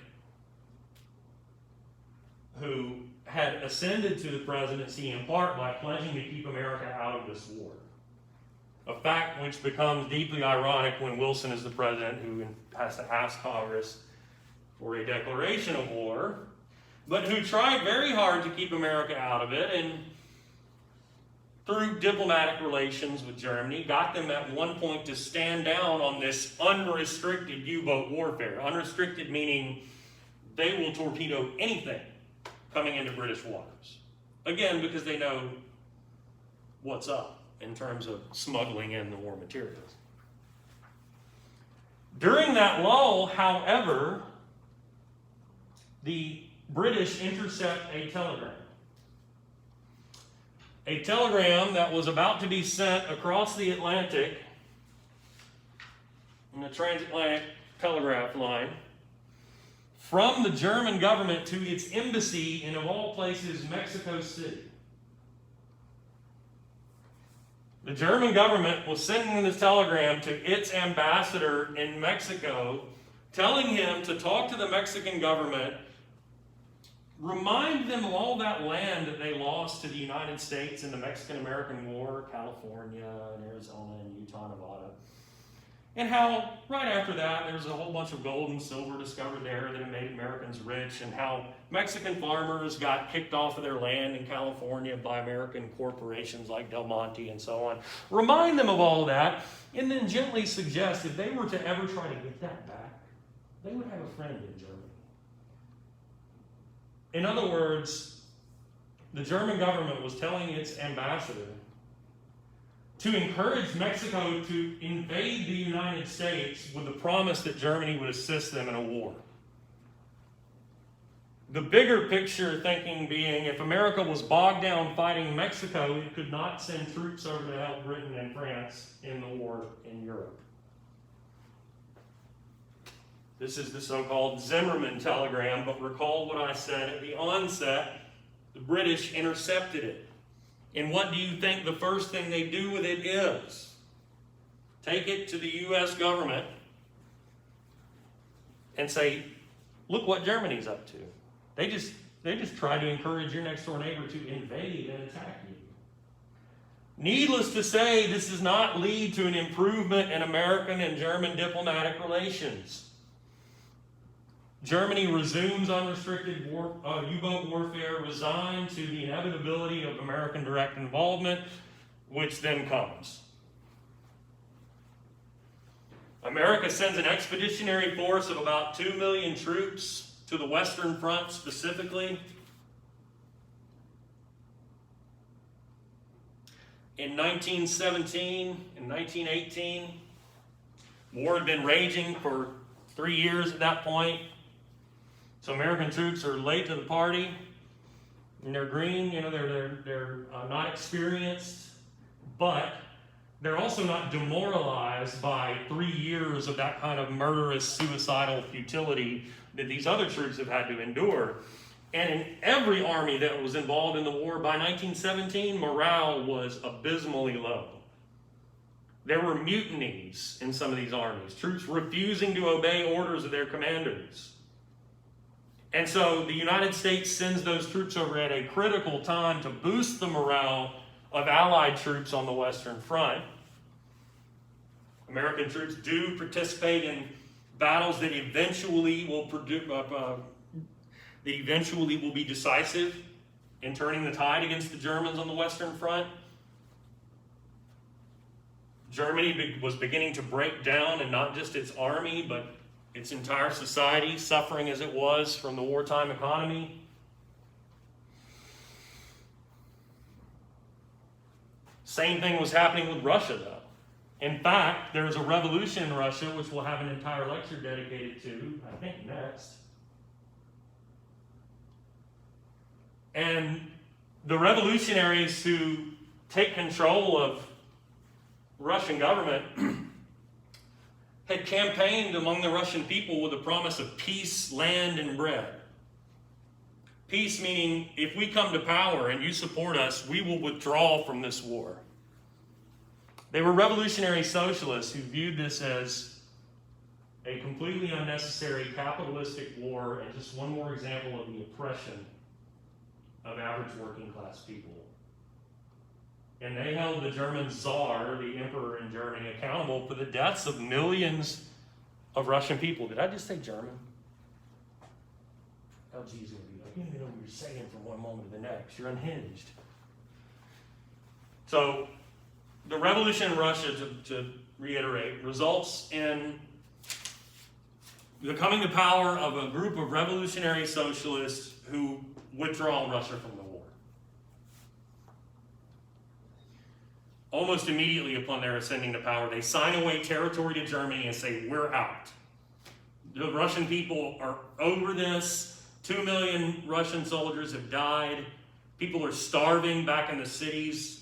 who had ascended to the presidency in part by pledging to keep America out of this war. A fact which becomes deeply ironic when Wilson is the president who has to ask Congress for a declaration of war, but who tried very hard to keep America out of it. And through diplomatic relations with Germany, got them at one point to stand down on this unrestricted U-boat warfare. Unrestricted meaning they will torpedo anything coming into British waters. Again, because they know what's up in terms of smuggling in the war materials. During that lull, however, the British intercept a telegram. A telegram that was about to be sent across the Atlantic in the transatlantic telegraph line from the German government to its embassy in, of all places, Mexico City. The German government was sending this telegram to its ambassador in Mexico, telling him to talk to the Mexican government, remind them of all that land that they lost to the United States in the Mexican-American War, California and Arizona and Utah, Nevada. And how, right after that, there was a whole bunch of gold and silver discovered there that had made Americans rich, and how Mexican farmers got kicked off of their land in California by American corporations like Del Monte and so on. Remind them of all that, and then gently suggest if they were to ever try to get that back, they would have a friend in Germany. In other words, the German government was telling its ambassador to encourage Mexico to invade the United States with the promise that Germany would assist them in a war. The bigger picture thinking being, if America was bogged down fighting Mexico, it could not send troops over to help Britain and France in the war in Europe. This is the so-called Zimmerman telegram, but recall what I said at the onset, the British intercepted it. And what do you think the first thing they do with it is? Take it to the U.S. government and say, look what Germany's up to. They just try to encourage your next door neighbor to invade and attack you. Needless to say, this does not lead to an improvement in American and German diplomatic relations. Germany resumes unrestricted U-boat warfare, resigned to the inevitability of American direct involvement, which then comes. America sends an expeditionary force of about 2 million troops to the Western Front specifically. In 1917 and 1918, war had been raging for 3 years at that point. So American troops are late to the party, and they're green. They're not experienced, but they're also not demoralized by 3 years of that kind of murderous, suicidal futility that these other troops have had to endure. And in every army that was involved in the war by 1917, morale was abysmally low. There were mutinies in some of these armies, troops refusing to obey orders of their commanders. And so the United States sends those troops over at a critical time to boost the morale of Allied troops on the Western Front. American troops do participate in battles that eventually will be decisive in turning the tide against the Germans on the Western Front. Germany was beginning to break down, and not just its army, but its entire society, suffering as it was from the wartime economy. Same thing was happening with Russia, though. In fact, there is a revolution in Russia, which we'll have an entire lecture dedicated to, I think, next. And the revolutionaries who take control of Russian government had campaigned among the Russian people with the promise of peace, land, and bread. Peace meaning, if we come to power and you support us, we will withdraw from this war. They were revolutionary socialists who viewed this as a completely unnecessary capitalistic war and just one more example of the oppression of average working class people. And they held the German Tsar, the emperor in Germany, accountable for the deaths of millions of Russian people. Did I just say German? LG's going to be like, you don't know what you're saying from one moment to the next. You're unhinged. So the revolution in Russia, to reiterate, results in the coming to power of a group of revolutionary socialists who withdraw Russia from the war. Almost immediately upon their ascending to power, they sign away territory to Germany and say, we're out. The Russian people are over this. 2 million Russian soldiers have died. People are starving back in the cities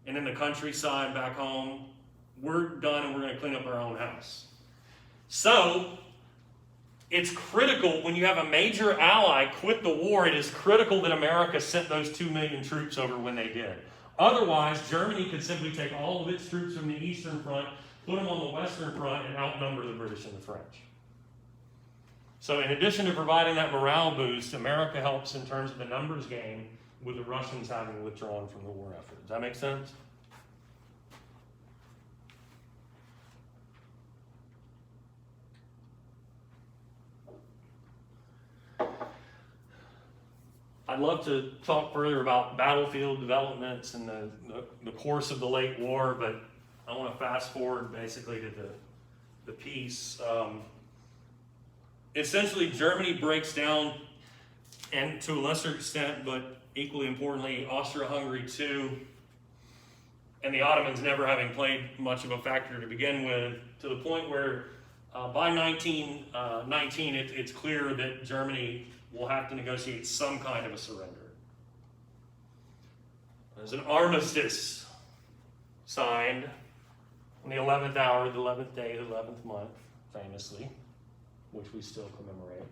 and in the countryside back home. We're done and we're going to clean up our own house. So, it's critical when you have a major ally quit the war, it is critical that America sent those 2 million troops over when they did. Otherwise, Germany could simply take all of its troops from the Eastern Front, put them on the Western Front, and outnumber the British and the French. So in addition to providing that morale boost, America helps in terms of the numbers game with the Russians having withdrawn from the war effort. Does that make sense? I'd love to talk further about battlefield developments and the course of the late war, but I want to fast forward basically to the peace. Essentially, Germany breaks down, and to a lesser extent, but equally importantly, Austria-Hungary too, and the Ottomans never having played much of a factor to begin with, to the point where by 1919, it's clear that Germany will have to negotiate some kind of a surrender. There's an armistice signed on the 11th hour, the 11th day, the 11th month, famously, which we still commemorate.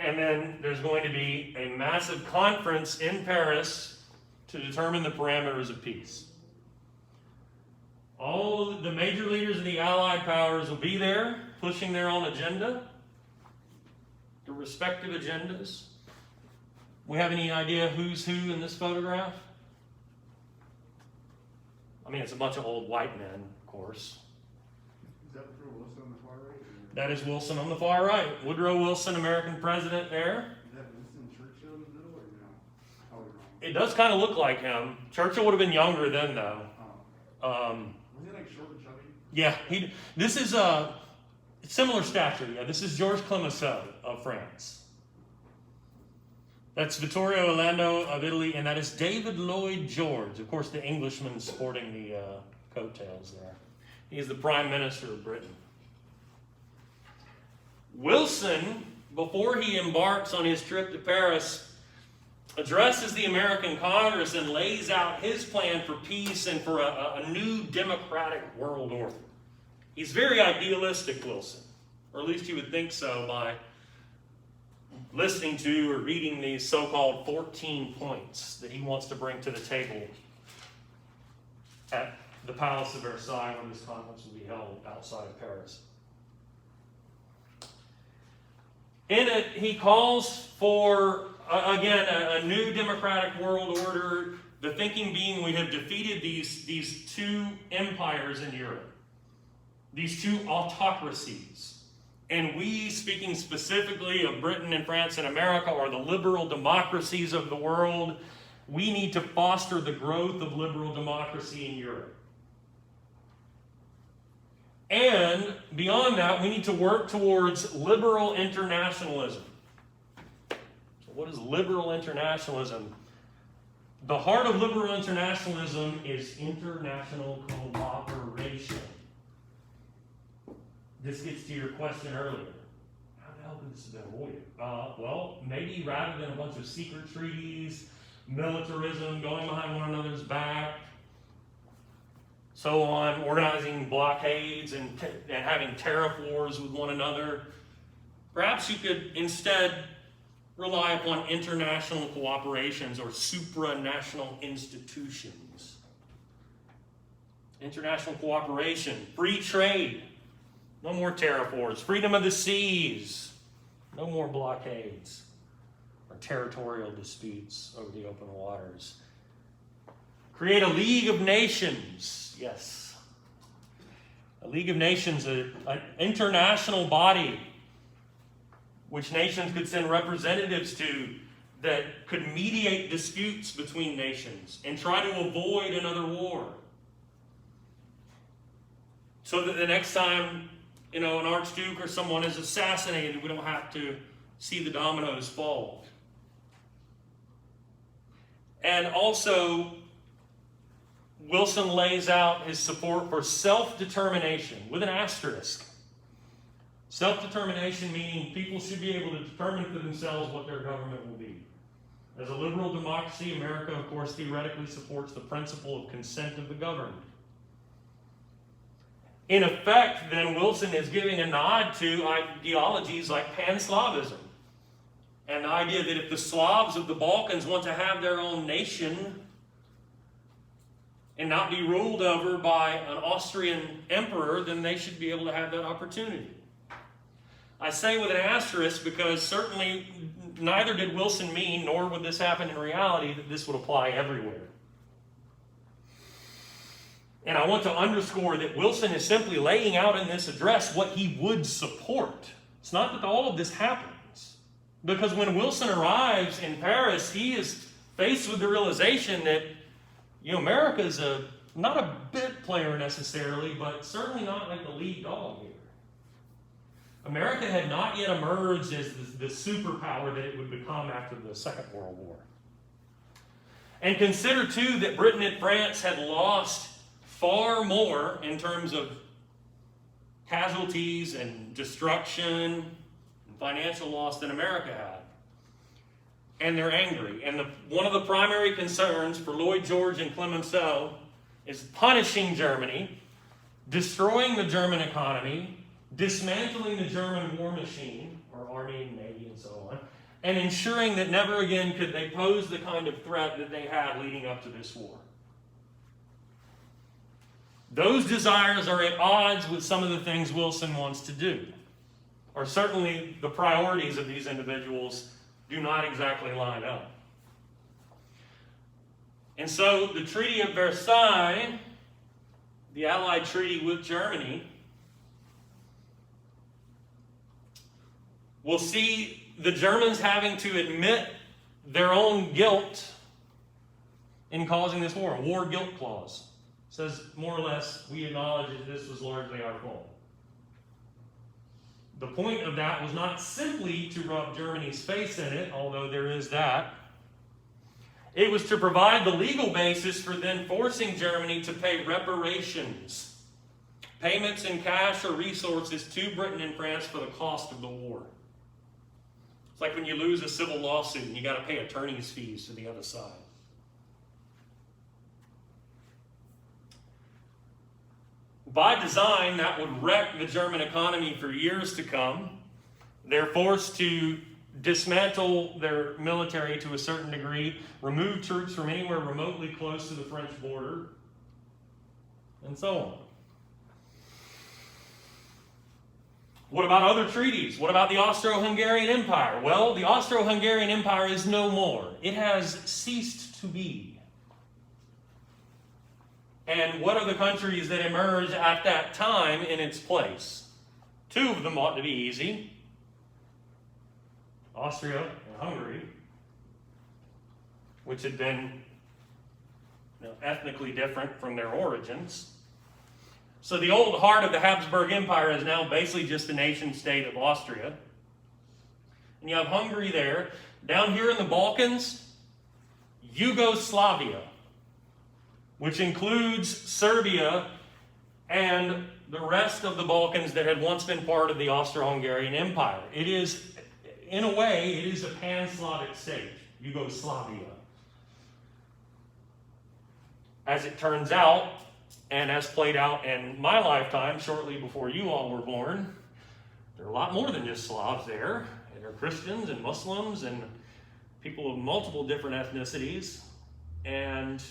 And then there's going to be a massive conference in Paris to determine the parameters of peace. All the major leaders of the Allied powers will be there, pushing their own agenda, their respective agendas. We have any idea who's who in this photograph? I mean, it's a bunch of old white men, of course. Is that Woodrow Wilson on the far right? Or? That is Wilson on the far right. Woodrow Wilson, American president there. Is that Winston Churchill in the middle or no? Oh, wrong. It does kind of look like him. Churchill would have been younger then, though. Was he like short and chubby? Yeah, this is a similar stature. Yeah, this is Georges Clemenceau of France. That's Vittorio Orlando of Italy, and that is David Lloyd George, of course, the Englishman sporting the coattails there. He is the Prime Minister of Britain. Wilson, before he embarks on his trip to Paris, addresses the American Congress and lays out his plan for peace and for a new democratic world order. He's very idealistic, Wilson, or at least you would think so by listening to or reading these so-called 14 points that he wants to bring to the table at the Palace of Versailles when this conference will be held outside of Paris. In it, he calls for, again, a new democratic world order, the thinking being we have defeated these two empires in Europe, these two autocracies. And we, speaking specifically of Britain and France and America, are the liberal democracies of the world. We need to foster the growth of liberal democracy in Europe. And beyond that, we need to work towards liberal internationalism. So what is liberal internationalism? The heart of liberal internationalism is international cooperation. This gets to your question earlier. How the hell could this have been avoided? Well, maybe rather than a bunch of secret treaties, militarism, going behind one another's back, so on, organizing blockades and having tariff wars with one another, perhaps you could instead rely upon international cooperations or supranational institutions. International cooperation, free trade, no more tariff wars, freedom of the seas, no more blockades or territorial disputes over the open waters. Create a League of Nations, yes. A League of Nations, an international body which nations could send representatives to that could mediate disputes between nations and try to avoid another war. So that the next time, an archduke or someone is assassinated, we don't have to see the dominoes fall. And also, Wilson lays out his support for self-determination with an asterisk. Self-determination meaning people should be able to determine for themselves what their government will be. As a liberal democracy, America, of course, theoretically supports the principle of consent of the governed. In effect, then, Wilson is giving a nod to ideologies like Pan-Slavism, and the idea that if the Slavs of the Balkans want to have their own nation and not be ruled over by an Austrian emperor, then they should be able to have that opportunity. I say with an asterisk because certainly neither did Wilson mean, nor would this happen in reality, that this would apply everywhere. And I want to underscore that Wilson is simply laying out in this address what he would support. It's not that all of this happens. Because when Wilson arrives in Paris, he is faced with the realization that, America is not a bit player necessarily, but certainly not like the lead dog here. America had not yet emerged as the superpower that it would become after the Second World War. And consider, too, that Britain and France had lost far more in terms of casualties and destruction and financial loss than America had. And they're angry. And one of the primary concerns for Lloyd George and Clemenceau is punishing Germany, destroying the German economy, dismantling the German war machine, or army and navy and so on, and ensuring that never again could they pose the kind of threat that they had leading up to this war. Those desires are at odds with some of the things Wilson wants to do, or certainly the priorities of these individuals do not exactly line up. And so the Treaty of Versailles, the Allied treaty with Germany, will see the Germans having to admit their own guilt in causing this war. A war guilt clause says more or less, we acknowledge that this was largely our fault. The point of that was not simply to rub Germany's face in it, although there is that. It was to provide the legal basis for then forcing Germany to pay reparations, payments in cash or resources to Britain and France for the cost of the war. It's like when you lose a civil lawsuit and you got to pay attorney's fees to the other side. By design, that would wreck the German economy for years to come. They're forced to dismantle their military to a certain degree, remove troops from anywhere remotely close to the French border, and so on. What about other treaties? What about the Austro-Hungarian Empire? Well, the Austro-Hungarian Empire is no more. It has ceased to be. And what are the countries that emerge at that time in its place? Two of them ought to be easy. Austria and Hungary, which had been ethnically different from their origins. So the old heart of the Habsburg Empire is now basically just the nation state of Austria. And you have Hungary there. Down here in the Balkans, Yugoslavia, which includes Serbia and the rest of the Balkans that had once been part of the Austro-Hungarian Empire. It is, in a way, it is a pan-Slavic state, Yugoslavia. As it turns out, and as played out in my lifetime, shortly before you all were born, there are a lot more than just Slavs there. There are Christians and Muslims and people of multiple different ethnicities, and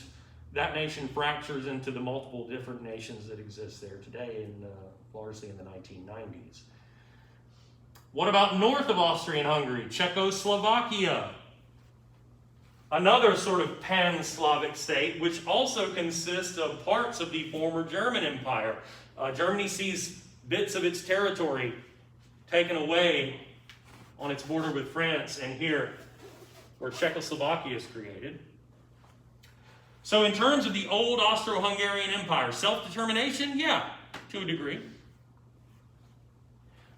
that nation fractures into the multiple different nations that exist there today, largely in the 1990s. What about north of Austria and Hungary? Czechoslovakia, another sort of pan-Slavic state, which also consists of parts of the former German Empire. Germany sees bits of its territory taken away on its border with France, and here where Czechoslovakia is created. So in terms of the old Austro-Hungarian Empire, self-determination, yeah, to a degree.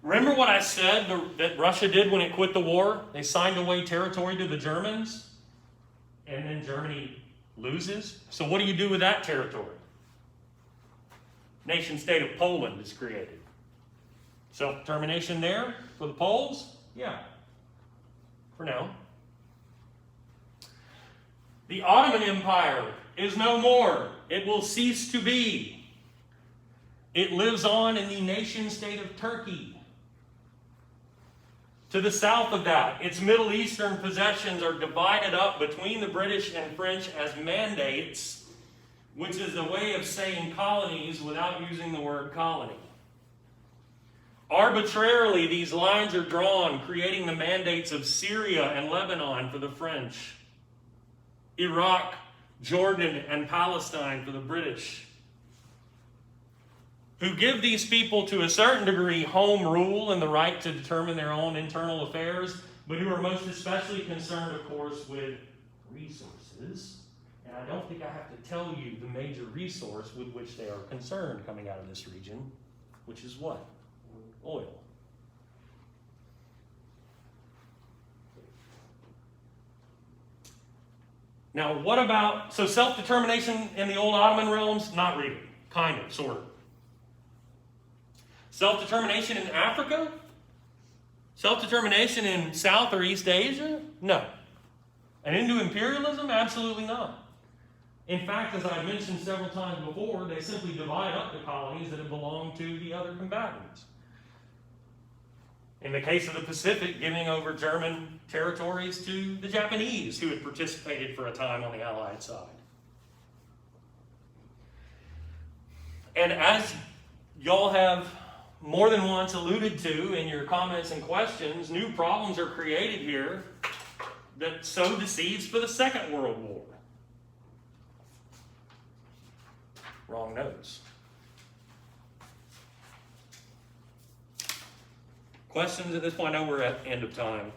Remember what I said that Russia did when it quit the war? They signed away territory to the Germans, and then Germany loses. So what do you do with that territory? Nation state of Poland is created. Self-determination there for the Poles? Yeah, for now. The Ottoman Empire is no more. It will cease to be. It lives on in the nation state of Turkey. To the south of that, its Middle Eastern possessions are divided up between the British and French as mandates, which is a way of saying colonies without using the word colony. Arbitrarily, these lines are drawn, creating the mandates of Syria and Lebanon for the French, Iraq, Jordan, and Palestine for the British, who give these people, to a certain degree, home rule and the right to determine their own internal affairs, but who are most especially concerned, of course, with resources. And I don't think I have to tell you the major resource with which they are concerned coming out of this region, which is what? Oil. Now, what about, so self-determination in the old Ottoman realms? Not really. Kind of, sort of. Self-determination in Africa? Self-determination in South or East Asia? No. And into imperialism? Absolutely not. In fact, as I've mentioned several times before, they simply divide up the colonies that have belonged to the other combatants. In the case of the Pacific, giving over German territories to the Japanese, who had participated for a time on the Allied side. And as y'all have more than once alluded to in your comments and questions, new problems are created here that sow the seeds for the Second World War. Wrong notes. Questions at this point? I know we're at the end of time.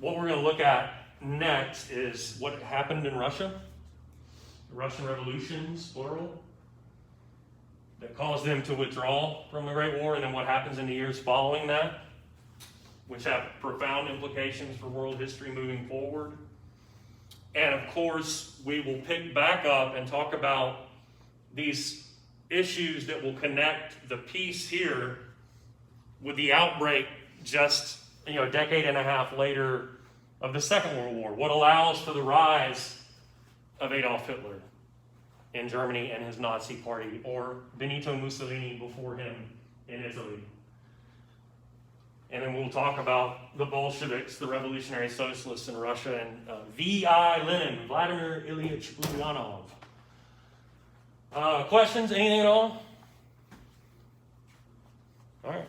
What we're going to look at next is what happened in Russia. The Russian revolutions, plural, that caused them to withdraw from the Great War, and then what happens in the years following that, which have profound implications for world history moving forward. And of course, we will pick back up and talk about these issues that will connect the peace here with the outbreak just a decade and a half later of the Second World War. What allows for the rise of Adolf Hitler in Germany and his Nazi party, or Benito Mussolini before him in Italy. And then we'll talk about the Bolsheviks, the revolutionary socialists in Russia, and V.I. Lenin, Vladimir Ilyich Ulyanov. Questions? Anything at all? All right.